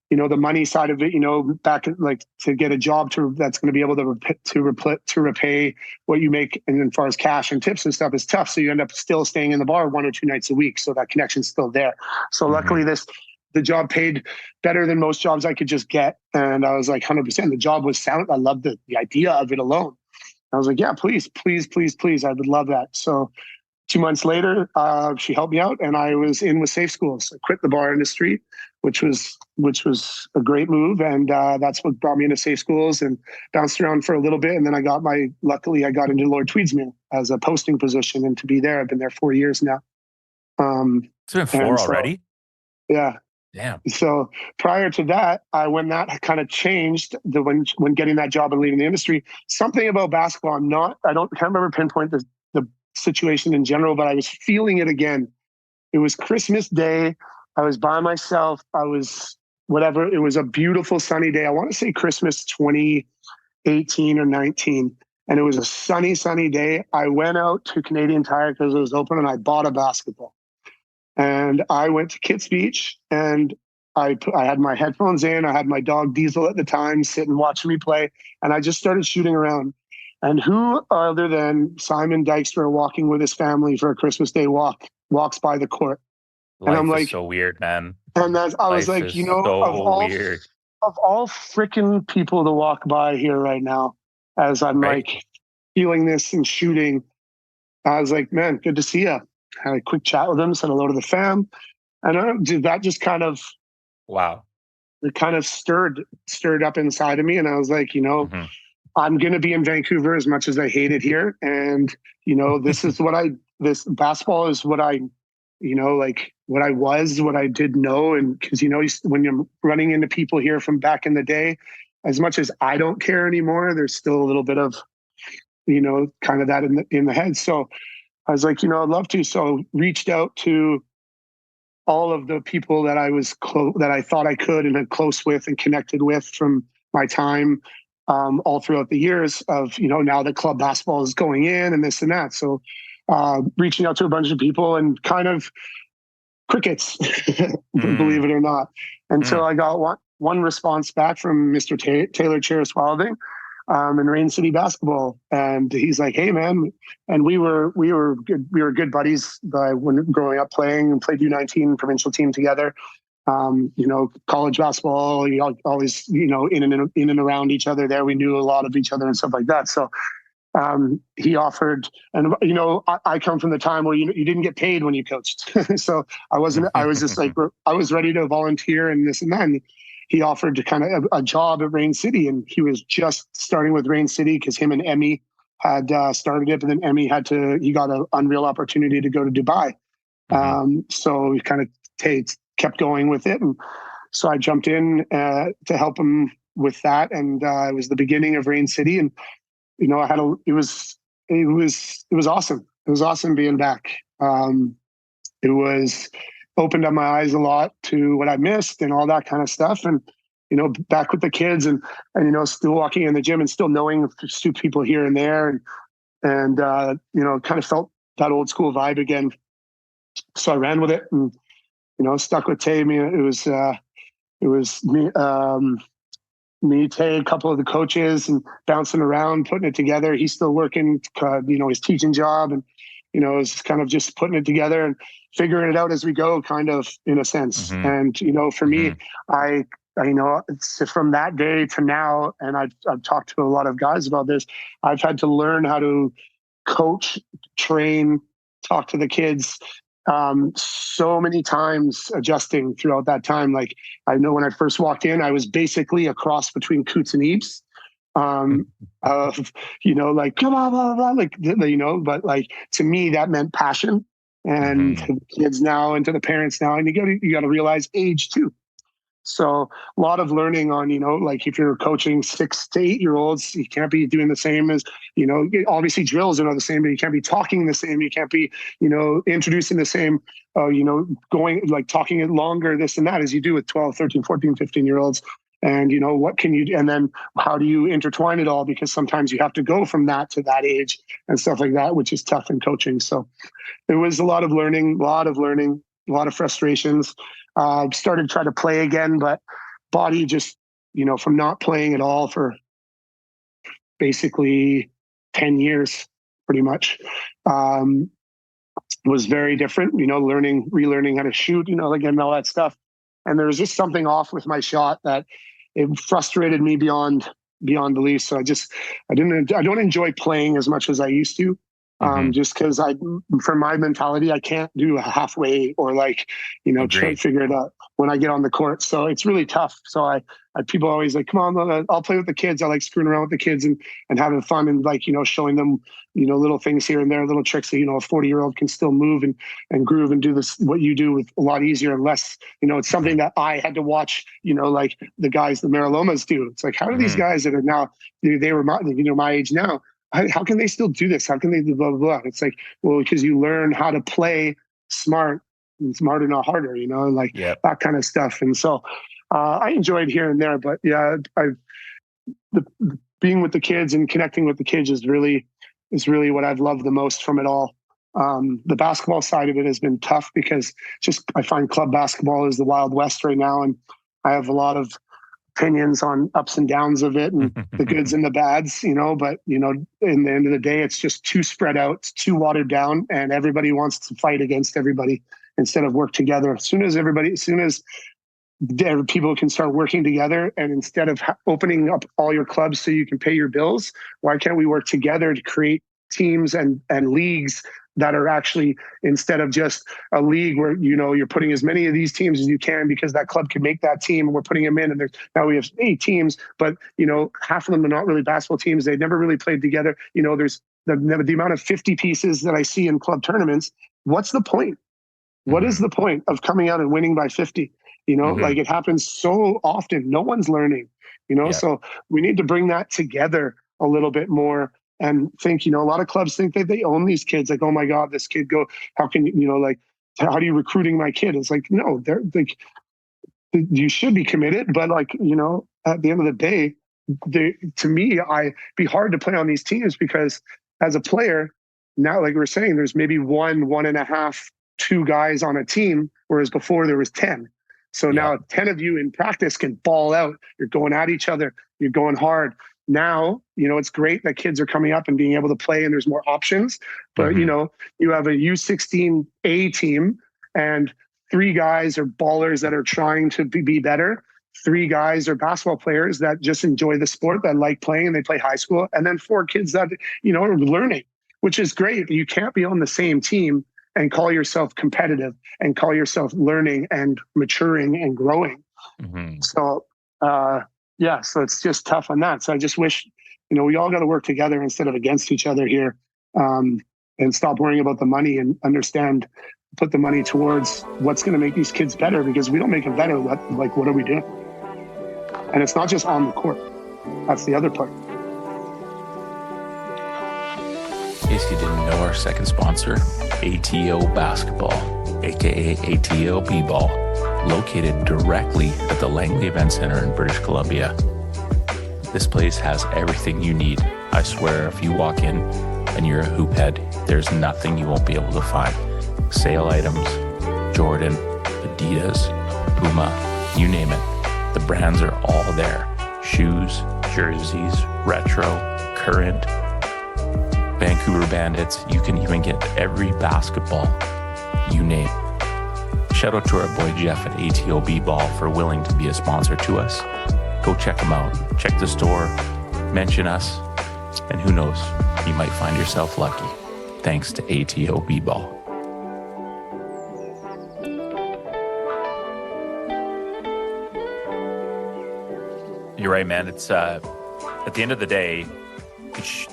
the money side of it, back to get a job that's going to be able to repay what you make, and as far as cash and tips and stuff, is tough. So you end up still staying in the bar 1 or 2 nights a week. So that connection's still there. So luckily the job paid better than most jobs I could just get. And I was like 100%. The job was sound. I loved the idea of it alone. I was like, yeah, please. I would love that. So 2 months later, she helped me out, and I was in with Safe Schools. I quit the bar industry, which was a great move, and that's what brought me into Safe Schools, and bounced around for a little bit, and then luckily I got into Lord Tweedsmuir as a posting position, and to be there, I've been there 4 years now. It's been 4 already? Yeah. Damn. So prior to that, when that kind of changed, when getting that job and leaving the industry, something about basketball, can't remember pinpoint the situation in general, but I was feeling it again. It was Christmas Day. I was by myself. It was a beautiful sunny day. I want to say Christmas 2018 or 19. And it was a sunny day. I went out to Canadian Tire because it was open, and I bought a basketball. And I went to Kits Beach, and I had my headphones in. I had my dog Diesel at the time sitting watching me play. And I just started shooting around. And who other than Simon Dykstra, walking with his family for a Christmas Day walks by the court? Life and I'm like, so weird, man. And I was like, weird. Of all freaking people to walk by here right now, as I'm like feeling this and shooting, I was like, man, good to see you. Had a quick chat with him, said hello to the fam. And that just kind of, wow. It kind of stirred up inside of me. And I was like, I'm going to be in Vancouver as much as I hate it here. And, this is this basketball is what I, like what I was, what I did know. And because, when you're running into people here from back in the day, as much as I don't care anymore, there's still a little bit of, kind of that in the head. So I was like, I'd love to. So reached out to all of the people that I was that I thought I could and had close with and connected with from my time all throughout the years of, now that club basketball is going in and this and that. So reaching out to a bunch of people and kind of crickets, believe it or not, until I got one response back from Mr. Taylor Cheris Wilding in Rain City basketball. And he's like, hey man. And we were good buddies when growing up playing and played U19 provincial team together. College basketball, always, in and around each other there. We knew a lot of each other and stuff like that. So he offered, and I come from the time where you didn't get paid when you coached. So I was just like, I was ready to volunteer and this and that. And he offered to kind of a job at Rain City, and he was just starting with Rain City because him and Emmy had started it, but then Emmy he got an unreal opportunity to go to Dubai. So he kind of kept going with it. And so I jumped in to help him with that. And it was the beginning of Rain City. And, it was awesome. It was awesome being back. It opened up my eyes a lot to what I missed and all that kind of stuff. And, back with the kids and still walking in the gym and still knowing two people here and there. And kind of felt that old school vibe again. So I ran with it and, stuck with Tay. It was me, Tay, a couple of the coaches, and bouncing around, putting it together. He's still working, his teaching job, and it's kind of just putting it together and figuring it out as we go, kind of in a sense. And for me, it's from that day to now, and I've talked to a lot of guys about this. I've had to learn how to coach, train, talk to the kids. So many times adjusting throughout that time. Like I know when I first walked in, I was basically a cross between Coots and Eeps. Like come on, blah, blah, blah, but like to me that meant passion. And to the kids now and to the parents now, and you got to realize age too. So a lot of learning on, like if you're coaching 6 to 8 year olds, you can't be doing the same as, obviously drills are not the same, but you can't be talking the same. You can't be, introducing the same, going like talking it longer, this and that as you do with 12, 13, 14, 15 year olds. And, what can you do? And then how do you intertwine it all? Because sometimes you have to go from that to that age and stuff like that, which is tough in coaching. So it was a lot of learning, a lot of frustrations. Started trying to play again, but body just, from not playing at all for basically 10 years, pretty much, was very different, relearning how to shoot, again, all that stuff. And there was just something off with my shot that it frustrated me beyond belief. So I don't enjoy playing as much as I used to. Just because for my mentality, I can't do a halfway or try to figure it out when I get on the court. So it's really tough. So people always like, come on, I'll play with the kids. I like screwing around with the kids and having fun and showing them, little things here and there, little tricks that, a 40-year-old can still move and groove and do this, what you do with a lot easier and less, it's something that I had to watch, like the guys, the Marilomas do. It's like, how do these guys that are now, they were my age now, how can they still do this? How can they do blah, blah, blah? It's like, well, because you learn how to play smart and smarter, not harder, that kind of stuff. And so I enjoyed here and there, but yeah, being with the kids and connecting with the kids is really what I've loved the most from it all. The basketball side of it has been tough because I find club basketball is the Wild West right now. And I have a lot of opinions on ups and downs of it and the goods and the bads, but in the end of the day, it's just too spread out, it's too watered down, and everybody wants to fight against everybody instead of work together. As soon as people can start working together, and instead of opening up all your clubs so you can pay your bills, why can't we work together to create teams and leagues that are actually, instead of just a league where, you're putting as many of these teams as you can because that club can make that team and we're putting them in, and now we have 8 teams, but half of them are not really basketball teams. They've never really played together. There's the amount of 50 pieces that I see in club tournaments. What's the point? What is the point of coming out and winning by 50? Like it happens so often. No one's learning, so we need to bring that together a little bit more and think, a lot of clubs think that they own these kids. Like, oh my God, this kid how can like, how do you recruiting my kid? It's like, no, they're like, you should be committed, but like, at the end of the day, to me, I'd be hard to play on these teams because as a player now, like we're saying, there's maybe 1.5, 2 guys on a team, whereas before there was 10. So now 10 of you in practice can ball out. You're going at each other. You're going hard. Now, it's great that kids are coming up and being able to play and there's more options. But, you have a U16A team and 3 guys are ballers that are trying to be better. 3 guys are basketball players that just enjoy the sport, that like playing and they play high school. And then 4 kids that, are learning, which is great. You can't be on the same team and call yourself competitive and call yourself learning and maturing and growing. So, so it's just tough on that. So I just wish, we all got to work together instead of against each other here, and stop worrying about the money and put the money towards what's going to make these kids better, because we don't make them better. What are we doing? And it's not just on the court. That's the other part. In case you didn't know, our second sponsor, ATO Basketball, aka ATO B-Ball, located directly at the Langley Event Center in British Columbia. This place has everything you need. I swear, if you walk in and you're a hoop head, there's nothing you won't be able to find. Sale items, Jordan, Adidas, Puma, you name it. The brands are all there. Shoes, jerseys, retro, current, Vancouver Bandits. You can even get every basketball you name. Shout out to our boy Jeff at ATO B-Ball for willing to be a sponsor to us. Go check them out. Check the store, mention us, and who knows, you might find yourself lucky. Thanks to ATO B-Ball. You're right, man. It's at the end of the day,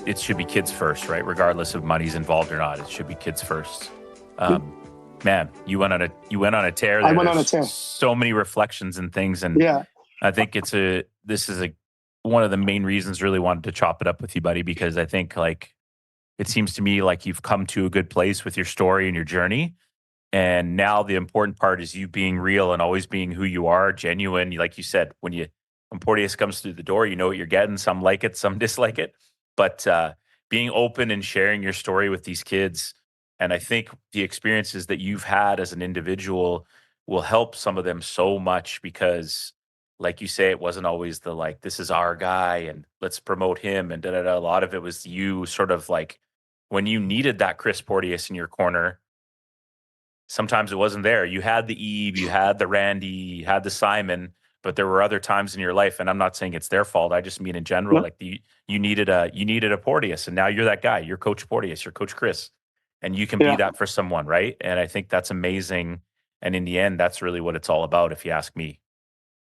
it should be kids first, right? Regardless of money's involved or not, it should be kids first. Man, you went on a tear there. I went on a tear. So many reflections and things, and I think this is one of the main reasons really wanted to chop it up with you, buddy, because I think it seems to me like you've come to a good place with your story and your journey. And now the important part is you being real and always being who you are, genuine. Like you said, when Porteous comes through the door, you know what you're getting. Some like it, some dislike it. But being open and sharing your story with these kids, and I think the experiences that you've had as an individual will help some of them so much, because like you say, it wasn't always the this is our guy and let's promote him and da-da-da. A lot of it was you sort of when you needed that Chris Porteous in your corner, sometimes it wasn't there. You had the Eve, you had the Randy, you had the Simon, but there were other times in your life, and I'm not saying it's their fault. I just mean in general, you needed a Porteous, and now you're that guy. You're Coach Porteous, you're Coach Chris, and you can be that for someone, right? And I think that's amazing. And in the end, that's really what it's all about, if you ask me.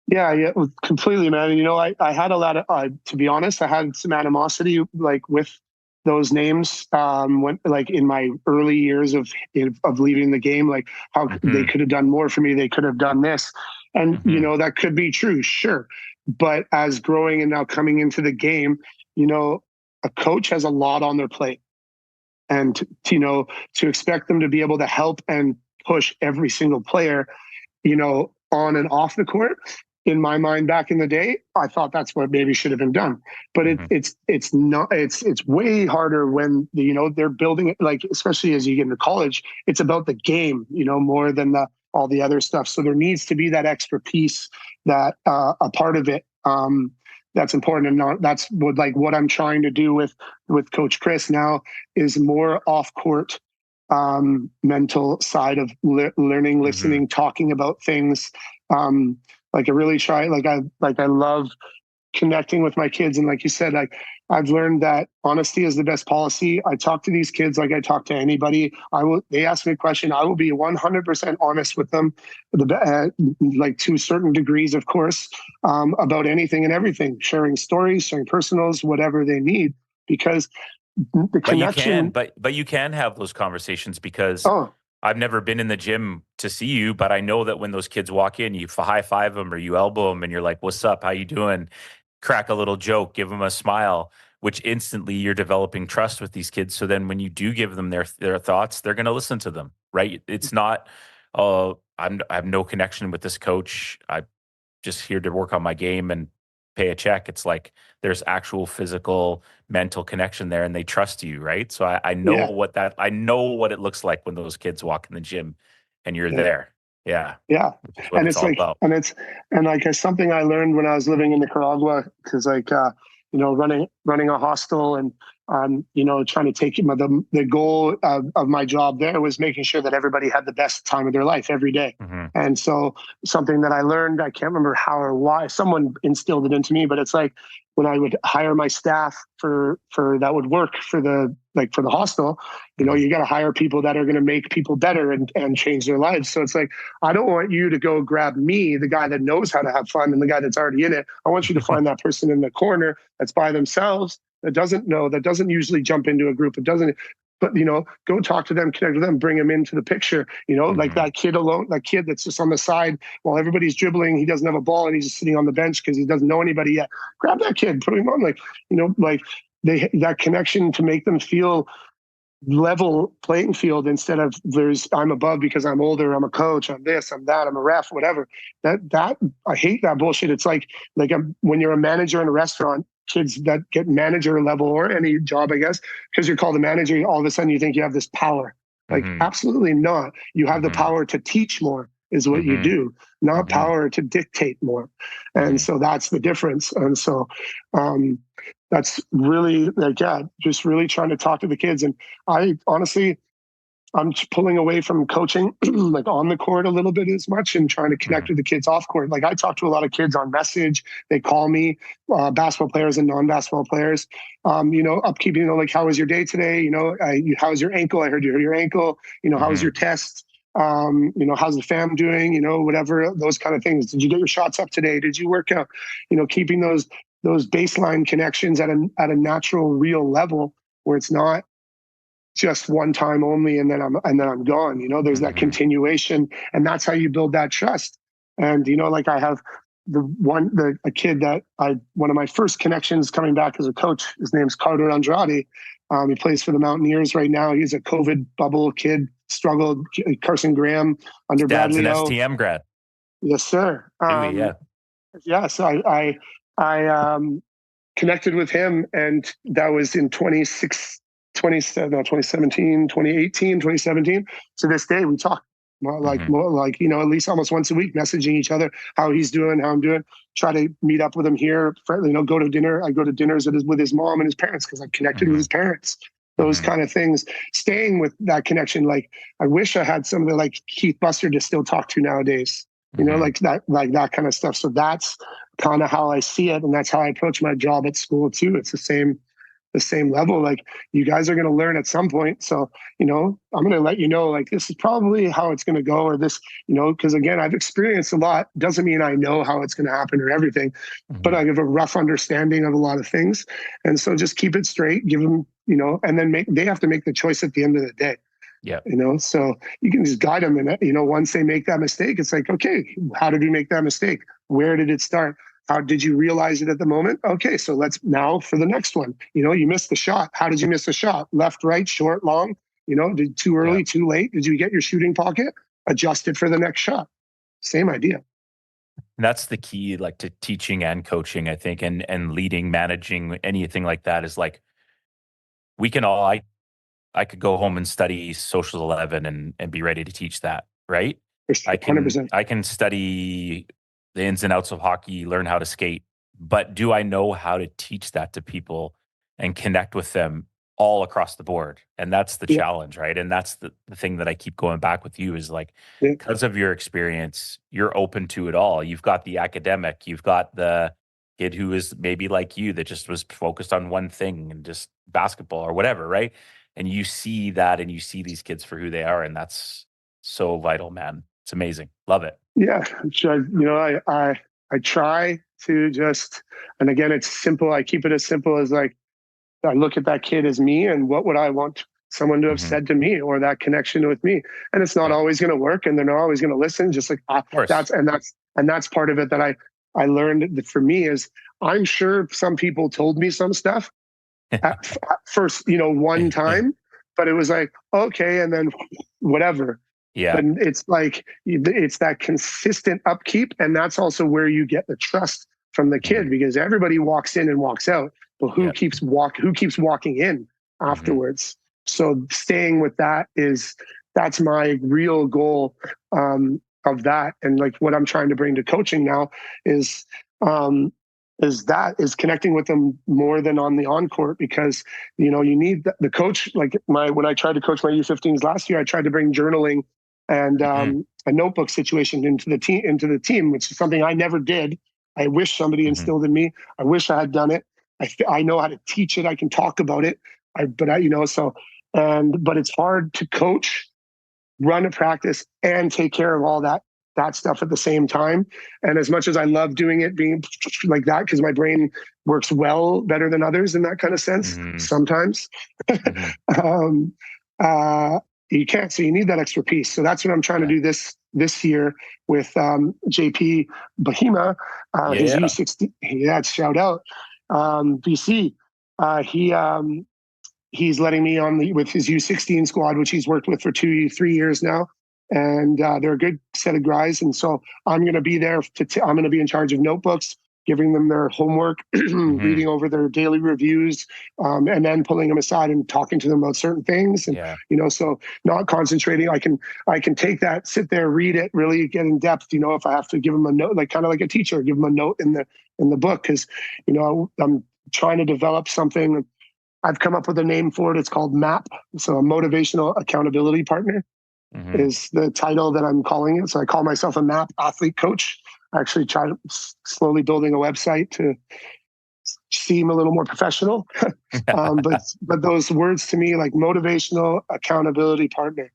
Yeah, completely, man. And, I had a lot of, to be honest, I had some animosity with those names when in my early years of leaving the game, how they could have done more for me. They could have done this. And, that could be true, sure. But as growing and now coming into the game, a coach has a lot on their plate. And, to expect them to be able to help and push every single player, on and off the court, in my mind back in the day, I thought that's what maybe should have been done. But it's not. It's way harder when they're building it. Especially as you get into college, it's about the game, more than all the other stuff. So there needs to be that extra piece that a part of it that's important. And that's what I'm trying to do with Coach Chris now is more off court mental side of learning, listening, talking about things. I really try. I love connecting with my kids. And like you said, like I've learned that honesty is the best policy. I talk to these kids like I talk to anybody. They ask me a question, I will be 100% honest with them, like to certain degrees, of course, about anything and everything, sharing stories, sharing personals, whatever they need, because the connection. But you can have those conversations, because Oh, I've never been in the gym to see you, but I know that when those kids walk in, you high five them or you elbow them and you're like, "What's up? How you doing?" Crack a little joke, give them a smile, which instantly you're developing trust with these kids. So then when you do give them their thoughts, they're going to listen to them, right? It's not, "Oh, I have no connection with this coach. I'm just here to work on my game and pay a check." It's like there's actual physical, mental connection there, and they trust you, right? So I know yeah, I know what it looks like when those kids walk in the gym and you're yeah. there. Yeah, Yeah. which is what And it's it's all like, about. and like it's something I learned when I was living in Nicaragua, because like, running a hostel and, trying to take the goal of my job there was making sure that everybody had the best time of their life every day. Hmm. And so something that I learned, I can't remember how or why, someone instilled it into me, but it's like when I would hire my staff for that would work for the hostel, you got to hire people that are going to make people better and change their lives. So it's like, I don't want you to go grab me, the guy that knows how to have fun and the guy that's already in it. I want you to find that person in the corner that's by themselves, that doesn't know, that doesn't usually jump into a group. It doesn't, but go talk to them, connect with them, bring them into the picture. Like that kid alone, that kid that's just on the side while everybody's dribbling. He doesn't have a ball and he's just sitting on the bench because he doesn't know anybody yet. Grab that kid, put him on, like that connection to make them feel level playing field, instead of I'm above because I'm older, I'm a coach, I'm this, I'm that, I'm a ref, whatever. That I hate that bullshit. It's like when you're a manager in a restaurant, kids that get manager level or any job, I guess, because you're called a manager, all of a sudden you think you have this power. Like, Hmm. absolutely not. You have the Hmm. power to teach more is what you Hmm. do, not Hmm. power to dictate more. And Hmm. so that's the difference. And so that's really like, yeah, just really trying to talk to the kids. And I honestly, I'm pulling away from coaching, like on the court a little bit as much, and trying to connect Hmm. with the kids off court. Like I talk to a lot of kids on message. They call me, basketball players and non-basketball players. Upkeep. Like, how was your day today? How's your ankle? I heard you hurt your ankle. How was Hmm. your test? How's the fam doing? Whatever, those kind of things. Did you get your shots up today? Did you work out? Keeping those baseline connections at a natural, real level where it's not just one time only and then I'm gone. There's that Hmm. continuation, and that's how you build that trust. And like I have a kid that one of my first connections coming back as a coach, his name's Carter Andrade. He plays for the Mountaineers right now. He's a COVID bubble kid, struggled. Carson Graham His under dad's an Bradley O. STM grad. Yes, sir. Yeah. Yeah, so I connected with him, and that was in 2018, 2017. To this day, we talk Hmm. more like, at least almost once a week, messaging each other, how he's doing, how I'm doing. Try to meet up with him here, go to dinner. I go to dinners with his mom and his parents because I'm connected with Hmm. his parents. Those Hmm. kind of things, staying with that connection. Like, I wish I had somebody like Keith Buster to still talk to nowadays, Hmm. like that kind of stuff. So that's kind of how I see it. And that's how I approach my job at school too. It's the same level. Like, you guys are going to learn at some point. So, I'm going to let you know, like, this is probably how it's going to go, or this, because again, I've experienced a lot. Doesn't mean I know how it's going to happen or everything, but Hmm. I have a rough understanding of a lot of things. And so just keep it straight, give them, and then they have to make the choice at the end of the day. Yeah. So you can just guide them in it. Once they make that mistake, it's like, okay, how did you make that mistake? Where did it start? How did you realize it at the moment? Okay, so let's now for the next one. You missed the shot. How did you miss the shot? Left, right, short, long? Did too Yeah. early, too late? Did you get your shooting pocket? Adjust it for the next shot. Same idea. And that's the key, like, to teaching and coaching, I think, and leading, managing, anything like that, is like, we can all I could go home and study Social 11 and be ready to teach that, right? I can 100%. I can study the ins and outs of hockey, learn how to skate, but do I know how to teach that to people and connect with them all across the board? And that's the Yeah, challenge, right? And that's the thing that I keep going back with you, is like, yeah, because of your experience, you're open to it all. You've got the academic, you've got the kid who is maybe like you that just was focused on one thing and just basketball or whatever, right? And you see that and you see these kids for who they are, and that's so vital, man. It's amazing. Love it. Yeah, I try to just, and again, it's simple. I keep it as simple as like, I look at that kid as me and what would I want someone to have Mhm. said to me, or that connection with me. And it's not Yeah, always going to work, and they're not always going to listen. Just like of course. that's part of it that I learned that for me is, I'm sure some people told me some stuff at first, one time, but it was like, okay, and then whatever. Yeah. But it's like, it's that consistent upkeep, and that's also where you get the trust from the kid, Mhm. because everybody walks in and walks out, but who Yeah. keeps walking in Mhm. afterwards? So staying with that's my real goal, of that. And like what I'm trying to bring to coaching now is um, is connecting with them more than on the on court, because you need the coach. Like when I tried to coach my U15s last year, I tried to bring journaling and Mhm. a notebook situation into the team, which is something I never did. I wish somebody Mhm. instilled in me. I wish I had done it. I know how to teach it. I can talk about it. But it's hard to coach, run a practice, and take care of all that stuff at the same time. And as much as I love doing it, being like that, because my brain works better than others in that kind of sense Mhm. sometimes. Mhm. um, uh, you can't. So you need that extra piece. So that's what I'm trying to Yeah. do this year with JP Bahima, his Yeah. U16. Yeah, shout out, BC. He's letting me on with his U16 squad, which he's worked with for 3 years now, and they're a good set of guys. And so I'm going to be there. I'm going to be in charge of notebooks, giving them their homework, Mhm. reading over their daily reviews, and then pulling them aside and talking to them about certain things. And Yeah. so not concentrating. I can take that, sit there, read it, really get in depth. If I have to give them a note, like kind of like a teacher, give them a note in the book, because I'm trying to develop something. I've come up with a name for it. It's called MAP. So a motivational accountability partner Mhm. is the title that I'm calling it. So I call myself a MAP athlete coach. I actually try to slowly building a website to seem a little more professional. But those words to me, like motivational accountability partner,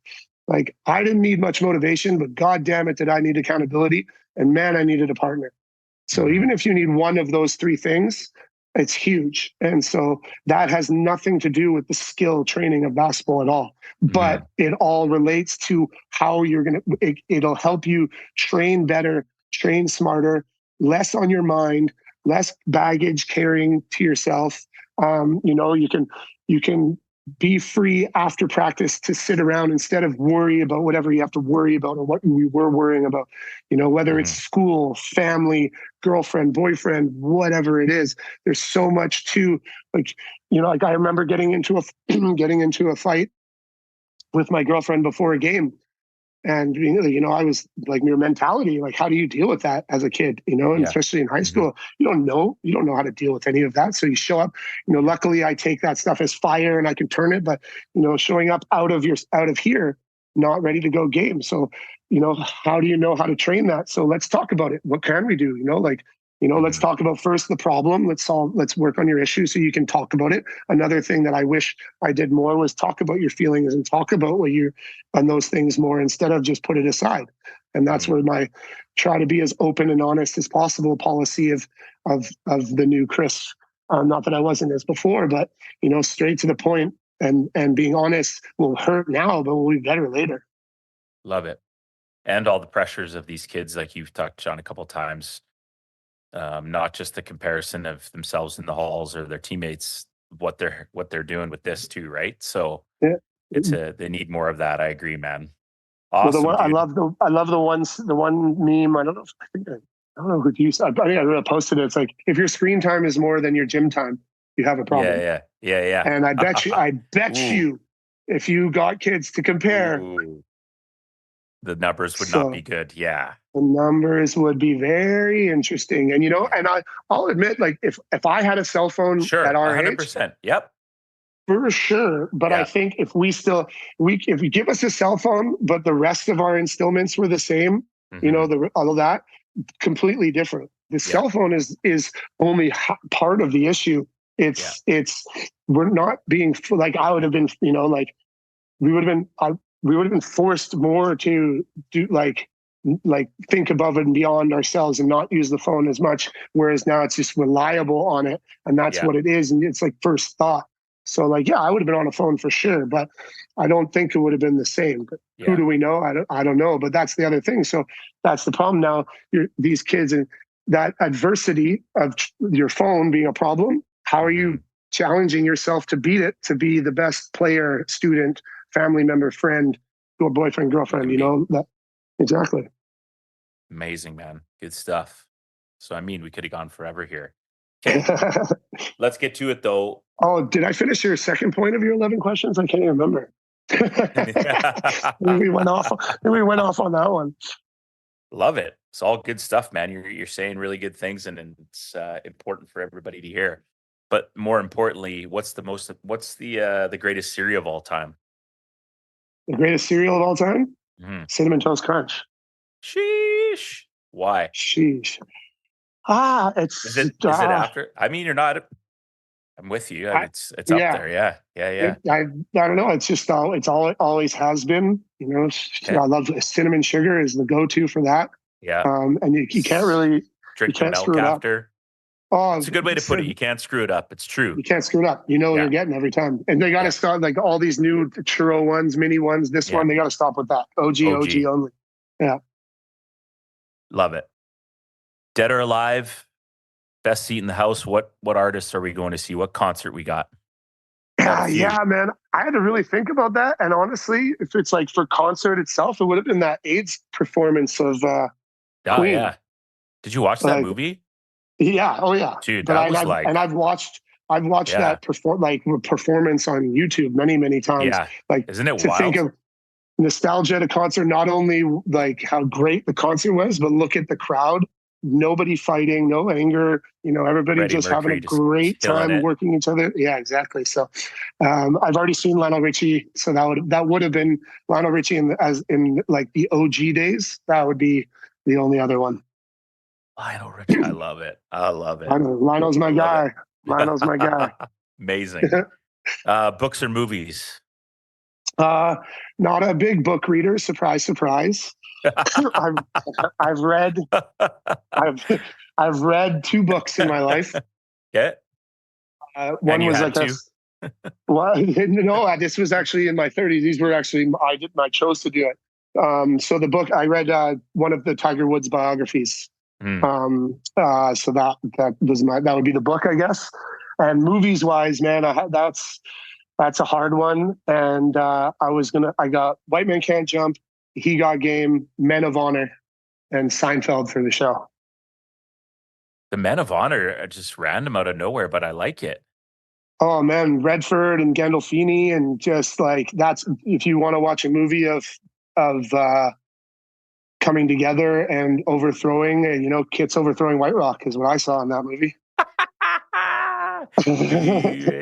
like I didn't need much motivation, but God damn it, did I need accountability? And man, I needed a partner. So Mhm. even if you need one of those three things, it's huge. And so that has nothing to do with the skill training of basketball at all. But Mhm. it all relates to how it'll help you train better, train smarter, less on your mind, less baggage carrying to yourself. You can be free after practice to sit around instead of worry about whatever you have to worry about, or what we were worrying about, whether it's Mhm. school, family, girlfriend, boyfriend, whatever it is. There's so much to, like, like I remember getting into a getting into a fight with my girlfriend before a game. And I was like, your mentality, like, how do you deal with that as a kid? And Yeah. especially in high Mhm. school, you don't know how to deal with any of that. So you show up. Luckily, I take that stuff as fire and I can turn it. But showing up out of here, not ready to go game. So how do you know how to train that? So let's talk about it. What can we do? Let's Mhm. talk about first the problem. Let's work on your issue so you can talk about it. Another thing that I wish I did more was talk about your feelings and talk about what you're on those things more, instead of just put it aside. And that's Mhm. where my try to be as open and honest as possible policy of the new Chris. Not that I wasn't as before, but straight to the point, and being honest will hurt now, but will be better later. Love it. And all the pressures of these kids, like you've touched on a couple times, not just the comparison of themselves in the halls or their teammates, what they're doing with this too, right? So Yeah. they need more of that. I agree, man. Well, the Awesome, one dude. I love the one meme. I don't know who used. I think I posted it. It's like, if your screen time is more than your gym time, you have a Yeah, problem. yeah, yeah, And I yeah. bet Ooh, you, if you got kids to compare, ooh, the numbers would not be so good. Yeah, the numbers would be very interesting. And yeah, I'll admit, like, if I had a cell phone at sure, our age, 100%. Yep. for sure. But I Yeah. think if you give us a cell phone, but the rest of our instillments were the same, Hmm. all of that, completely different. The cell phone is only part of the issue. It's we're not being like, I would have been, like we would have been forced more to do like think above and beyond ourselves and not use the phone as much. Whereas now it's just reliable on it, and that's what it is. And it's like first thought. So like, I would have been on a phone for sure, but I don't think it would have been the same. But who do we know? I don't know. But that's the other thing. So that's the problem now. These kids, and that adversity of your phone being a problem. How are you challenging yourself to beat it, to be the best player, student, family member, friend, or boyfriend, girlfriend? That exactly. Amazing, man. Good stuff. So, I mean, we could have gone forever here. Okay. Let's get to it, though. Oh, did I finish your second point of your 11 questions? I can't even remember. we went off on that one. Love it. It's all good stuff, man. You're saying really good things, and it's important for everybody to hear. But more importantly, what's the greatest cereal of all time? The greatest cereal of all time? Cinnamon Toast Crunch. Sheesh. Why? Sheesh. Is it after? I mean, you're not. I'm with you. It's up there. Yeah. I don't know. It's just it always has been. Okay. I love cinnamon sugar is the go-to for that. Yeah. And you can't really drink the milk after. Oh, it's a good way to put it. You can't screw it up. It's true. You can't screw it up. What you're getting every time. And they got to start like all these new churro ones, mini ones. This one, they got to stop with that. OG only. Yeah. Love it. Dead or alive, best seat in the house. What artists are we going to see? What concert we got? Yeah, man. I had to really think about that. And honestly, if it's like for concert itself, it would have been that AIDS performance of Queen. Yeah. Did you watch that movie? Yeah. Oh, yeah. Dude, I've watched that performance on YouTube many, many times. Yeah. Like, isn't it to wild? think of nostalgia at a concert, not only like how great the concert was, but look at the crowd. Nobody fighting, no anger, everybody Freddie just Mercury having a great time working each other. Yeah, exactly. So I've already seen Lionel Richie. So that would have been Lionel Richie in like the OG days. That would be the only other one. Lionel Richie. I love it. Lionel's my guy. Lionel's my guy. Amazing. Books or movies? Not a big book reader. Surprise, surprise. I've read 2 books in my life. Yeah. One was like no, this was actually in my 30s. These were actually I chose to do it. So the book I read one of the Tiger Woods biographies. So that would be the book, I guess. And movies wise, man, that's a hard one. And I got White Man Can't Jump, He Got Game, Men of Honor, and Seinfeld for the show. The Men of Honor are just random out of nowhere, but I like it. Oh man, Redford and Gandolfini, and just like that's if you want to watch a movie of coming together and overthrowing, and Kit's overthrowing White Rock is what I saw in that movie. You're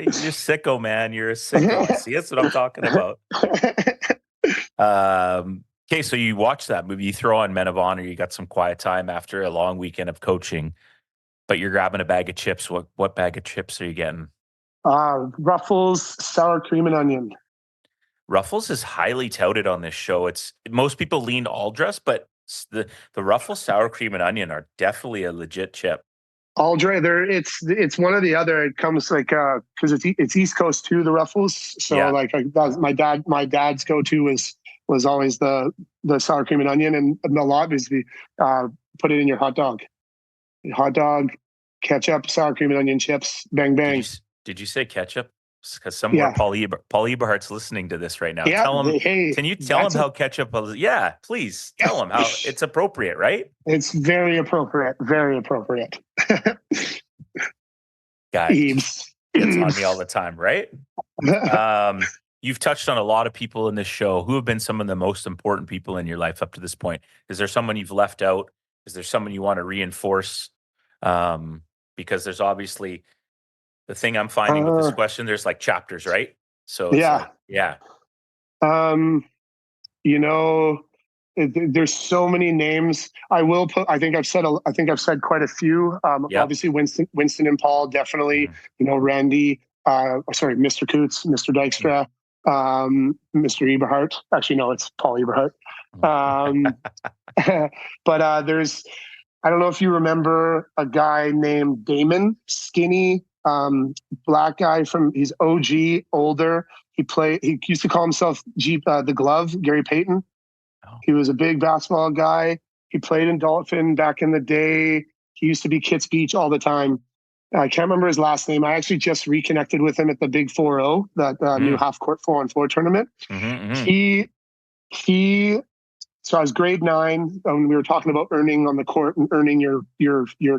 a sicko, man. You're a sicko. See, that's what I'm talking about. Okay, so you watch that movie, you throw on Men of Honor, you got some quiet time after a long weekend of coaching, but you're grabbing a bag of chips. What bag of chips are you getting? Ruffles, sour cream and onion. Ruffles is highly touted on this show. Most people lean all dress, but the Ruffles sour cream and onion are definitely a legit chip. Aldre, it's one or the other. It comes like because it's East Coast too, the Ruffles. So like my dad's go-to was always the sour cream and onion, and a lot is put it in your hot dog. Hot dog, ketchup, sour cream and onion chips, bang bang. Did you say ketchup? Because somewhere Paul Eberhardt's listening to this right now. Yeah, tell him. Can you tell him how ketchup? Yeah, please tell him how it's appropriate, right? It's very appropriate. Very appropriate. Guys, gets on me all the time, right? You've touched on a lot of people in this show. Who have been some of the most important people in your life up to this point? Is there someone you've left out? Is there someone you want to reinforce? Because there's obviously the thing I'm finding with this question, there's like chapters, right? So yeah. there's so many names. I will put. I think I've said quite a few. Yep. Obviously, Winston and Paul definitely. Randy. Sorry, Mr. Coots, Mr. Dykstra, Mr. Eberhardt. Actually, no, it's Paul Eberhardt. But there's. I don't know if you remember a guy named Damon, skinny, black guy he's OG, older. He used to call himself the Glove, Gary Payton. Oh. He was a big basketball guy. He played in Dolphin back in the day. He used to be Kits Beach all the time. I can't remember his last name. I actually just reconnected with him at the Big 4-0, that new half-court 4-on-4 tournament. So I was grade 9, and we were talking about earning on the court and earning your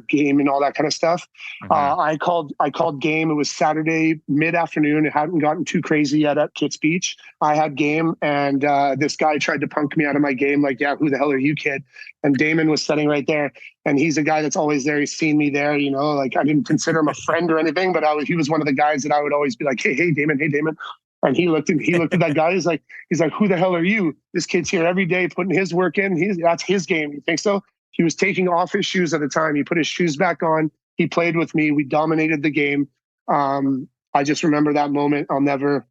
game and all that kind of stuff. I called game. It was Saturday mid-afternoon. It hadn't gotten too crazy yet at Kits Beach. I had game, and this guy tried to punk me out of my game. Like, yeah, who the hell are you, kid? And Damon was sitting right there, and he's a guy that's always there. He's seen me there, like I didn't consider him a friend or anything, but he was one of the guys that I would always be like, hey, Damon. And he looked at that guy. He's like, who the hell are you? This kid's here every day putting his work in. That's his game. You think so? He was taking off his shoes at the time. He put his shoes back on. He played with me. We dominated the game. I just remember that moment. I'll never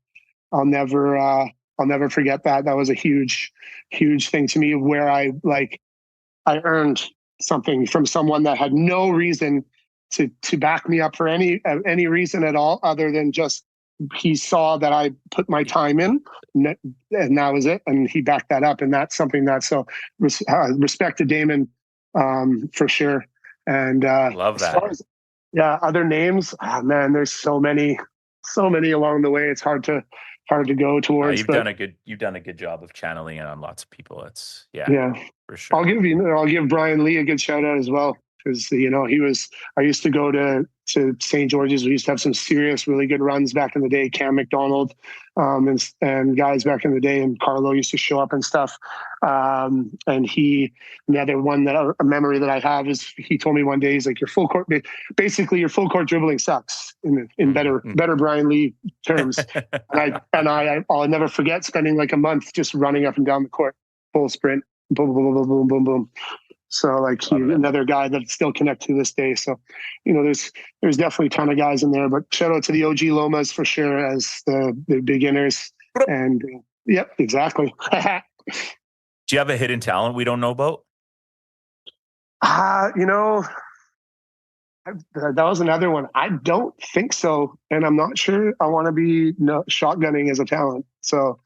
forget that. That was a huge, huge thing to me, where I earned something from someone that had no reason to back me up for any reason at all, other than just he saw that I put my time in, and that was it. And he backed that up, and that's something that respect to Damon for sure. And love that. Other names, man, there's so many along the way. It's hard to go towards. You've done a good job of channeling it on lots of people. It's for sure. I'll give Brian Lee a good shout out as well, because I used to go to St. George's. We used to have some serious, really good runs back in the day. Cam McDonald and guys back in the day, and Carlo used to show up and stuff. And another one a memory that I have is he told me one day, he's like, your full court dribbling sucks in better Brian Lee terms. I'll never forget spending like a month just running up and down the court, full sprint, boom, boom, boom, boom, boom, boom. So another guy that still connect to this day. So, there's definitely a ton of guys in there, but shout out to the OG Lomas for sure as the beginners. And yep, exactly. Do you have a hidden talent we don't know about? That was another one. I don't think so. And I'm not sure I want to be shotgunning as a talent. So,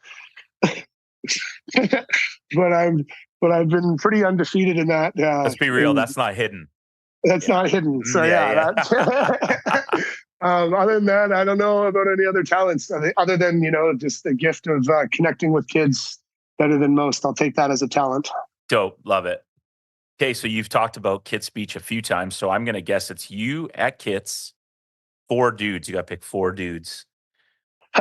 but I've been pretty undefeated in that. Let's be real. That's not hidden. That's not hidden. So other than that, I don't know about any other talents other than, just the gift of connecting with kids better than most. I'll take that as a talent. Dope. Love it. Okay. So you've talked about Kits Beach a few times. So I'm going to guess it's you at Kits, 4 dudes. You got to pick 4 dudes.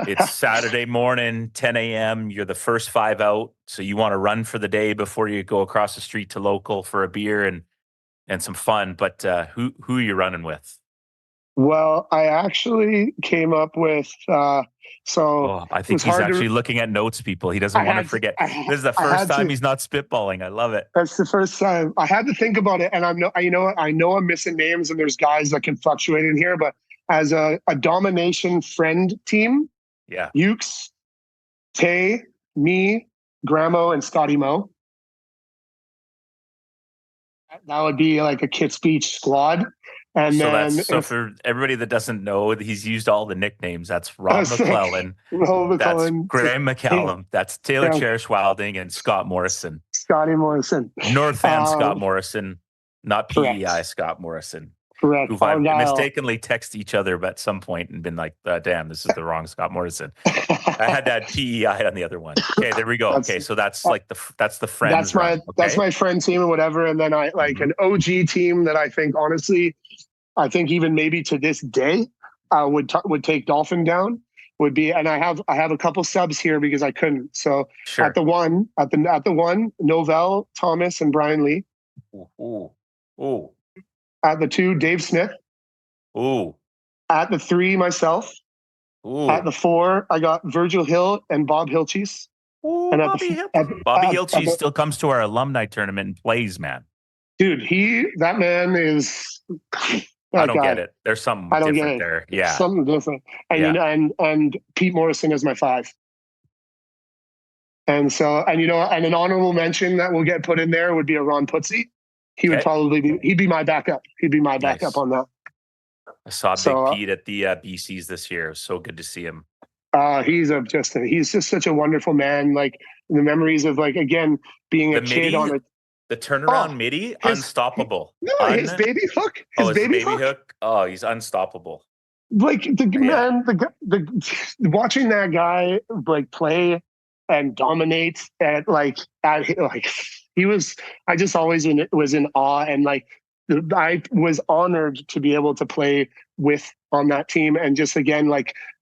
It's Saturday morning, 10 a.m. You're the first 5 out. So you want to run for the day before you go across the street to local for a beer and some fun. But who are you running with? Well, I actually came up with I think he's actually looking at notes, people. He doesn't want to forget. This is the first time he's not spitballing. I love it. That's the first time. I had to think about it, and I know I'm missing names, and there's guys that can fluctuate in here, but as a domination friend team, Ukes, Tay, me, Gramo, and Scotty Moe. That would be like a Kits Beach squad. And so for everybody that doesn't know, he's used all the nicknames. That's Rob McClellan. That's Graham McCallum. That's Taylor Cherish Wilding and Scott Morrison. Scotty Morrison. Northam Scott Morrison, not PEI Scott Morrison. Correct. Who I mistakenly text each other at some point and been like, damn, this is the wrong Scott Morrison. I had that PEI on the other one. Okay, there we go. Okay, so that's like that's the friends. That's my friend team or whatever. And then I like an OG team that I think honestly, even maybe to this day would take Dolphin down would be, and I have a couple subs here because I couldn't. So sure. at the one, Novell, Thomas, and Brian Lee. Ooh. At the 2, Dave Smith. Ooh. At the 3, myself. Ooh. At the 4, I got Virgil Hill and Bob Hilchis. Oh, And Bobby Hilty still comes to our alumni tournament and plays, man. dude, that man is I that don't get guy. it. There's something I don't get different it. there. Yeah. Something different. And Yeah. and Pete Morrison is my 5. And so, and an honorable mention that will get put in there would be a Ron Putzi. He'd be my backup. He'd be my backup Nice. on that. I saw So, Big Pete at the BCs this year. It was so good to see him. he's just such a wonderful man. Like the memories of again being a kid on the turnaround midi, unstoppable. His baby hook. His baby hook. Oh, he's unstoppable. Like man, watching that guy play and dominate he was. I just always was in awe, and I was honored to be able to play on that team, and just again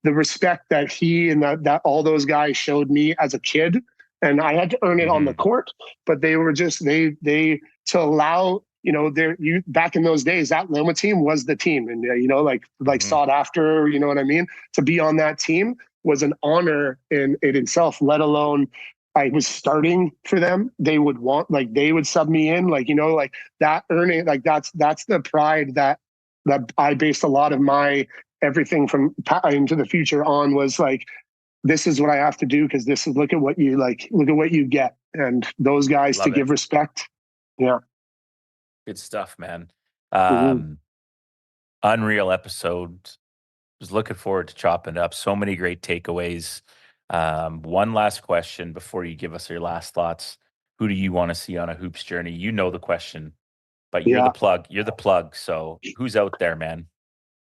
the respect that he and that all those guys showed me as a kid, and I had to earn it on the court, but they were just they to allow back in those days that Loma team was the team, and sought after, you know what I mean, to be on that team was an honor in it itself, let alone I was starting for them. They would they would sub me in, that earning, that's the pride that I based a lot of my everything from into the future on, was this is what I have to do, because this is look at what you get, and those guys to give respect. Yeah. Good stuff, man. Mm-hmm. Unreal episode. Was looking forward to chopping it up. So many great takeaways. One last question before you give us your last thoughts. Who do you want to see on a hoops journey? You know the question, but you're the plug. You're the plug. So who's out there, man?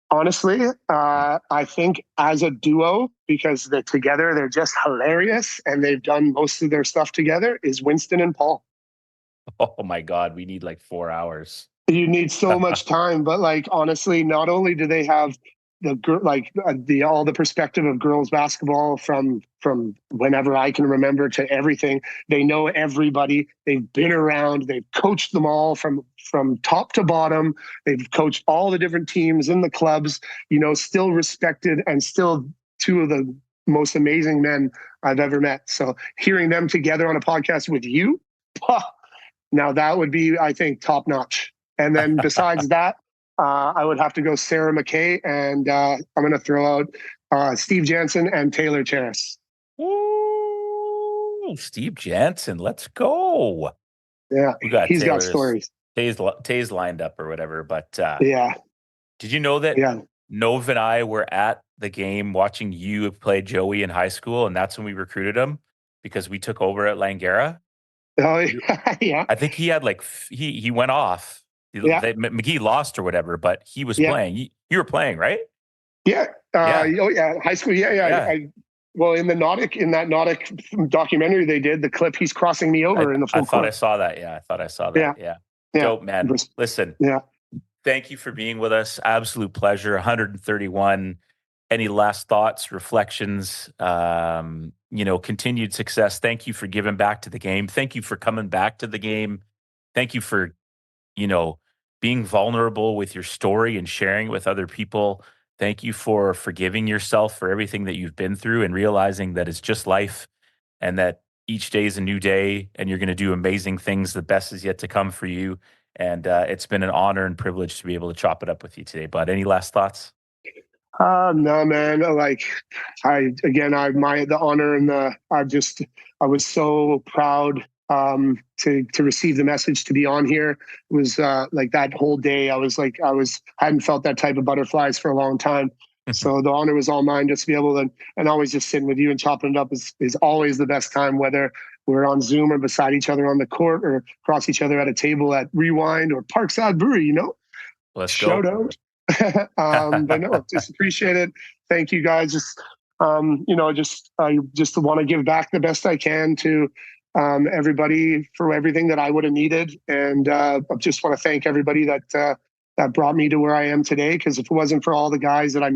Honestly, I think as a duo, because they're together, they're just hilarious, and they've done most of their stuff together, is Winston and Paul. Oh my God, we need 4 hours. You need so much time, but honestly, not only do they have all the perspective of girls basketball from whenever I can remember to everything. They know everybody. They've been around. They've coached them all from top to bottom. They've coached all the different teams in the clubs. Still respected, and still two of the most amazing men I've ever met. So hearing them together on a podcast with you, now that would be, I think, top notch. And then besides that, I would have to go Sarah McKay, and I'm going to throw out Steve Jansen and Taylor Cheris. Ooh, Steve Jansen, let's go. Yeah, he's got stories. Tay's lined up or whatever, but yeah. Did you know that Nova and I were at the game watching you play Joey in high school, and that's when we recruited him because we took over at Langara? Oh, yeah. I think he had he went off. Yeah. McGee lost or whatever, but he was playing. You were playing, right? Yeah. Oh, yeah. High school. Yeah. Well, in that Nautic documentary they did, the clip, he's crossing me over in the full court. I saw that. Yeah. I thought I saw that. Yeah. Dope, man. Listen. Yeah. Thank you for being with us. Absolute pleasure. 131. Any last thoughts, reflections, continued success. Thank you for giving back to the game. Thank you for coming back to the game. Thank you for, being vulnerable with your story and sharing it with other people. Thank you for forgiving yourself for everything that you've been through and realizing that it's just life and that each day is a new day and you're going to do amazing things. The best is yet to come for you. And it's been an honor and privilege to be able to chop it up with you today. Bud, any last thoughts? No, man. The honor and I was so proud to receive the message, to be on here. It was that whole day. Hadn't felt that type of butterflies for a long time. So the honor was all mine, just to be able to, and always just sitting with you and chopping it up is always the best time, whether we're on Zoom or beside each other on the court or across each other at a table at Rewind or Parkside Brewery, Let's shout go. out. But no, just appreciate it. Thank you guys. I just want to give back the best I can to everybody for everything that I would have needed. And I just want to thank everybody that brought me to where I am today. Because if it wasn't for all the guys that I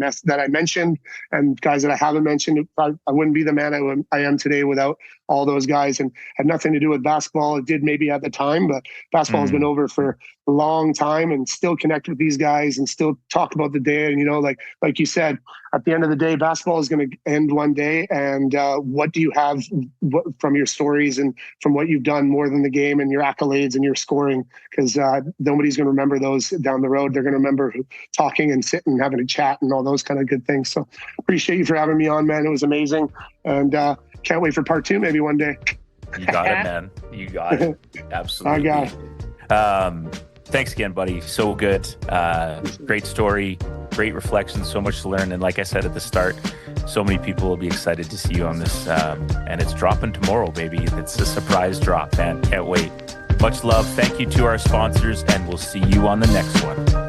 mentioned and guys that I haven't mentioned, I wouldn't be the man I am today without all those guys. And had nothing to do with basketball. It did maybe at the time, but basketball has been over for a long time, and still connect with these guys and still talk about the day. And like you said, at the end of the day, basketball is going to end one day. And what do you have from your stories and from what you've done more than the game and your accolades and your scoring? Because nobody's going to remember those down the road. They're going to remember talking and sitting and having a chat and all those kind of good things. So appreciate you for having me on, man. It was amazing. And can't wait for part 2 maybe one day. You got it, man. You got it. Absolutely. I got it. Thanks again, buddy. So good. Great story, great reflection, so much to learn. And like I said at the start, so many people will be excited to see you on this. And it's dropping tomorrow, baby. It's a surprise drop, man. Can't wait. Much love. Thank you to our sponsors, and we'll see you on the next one.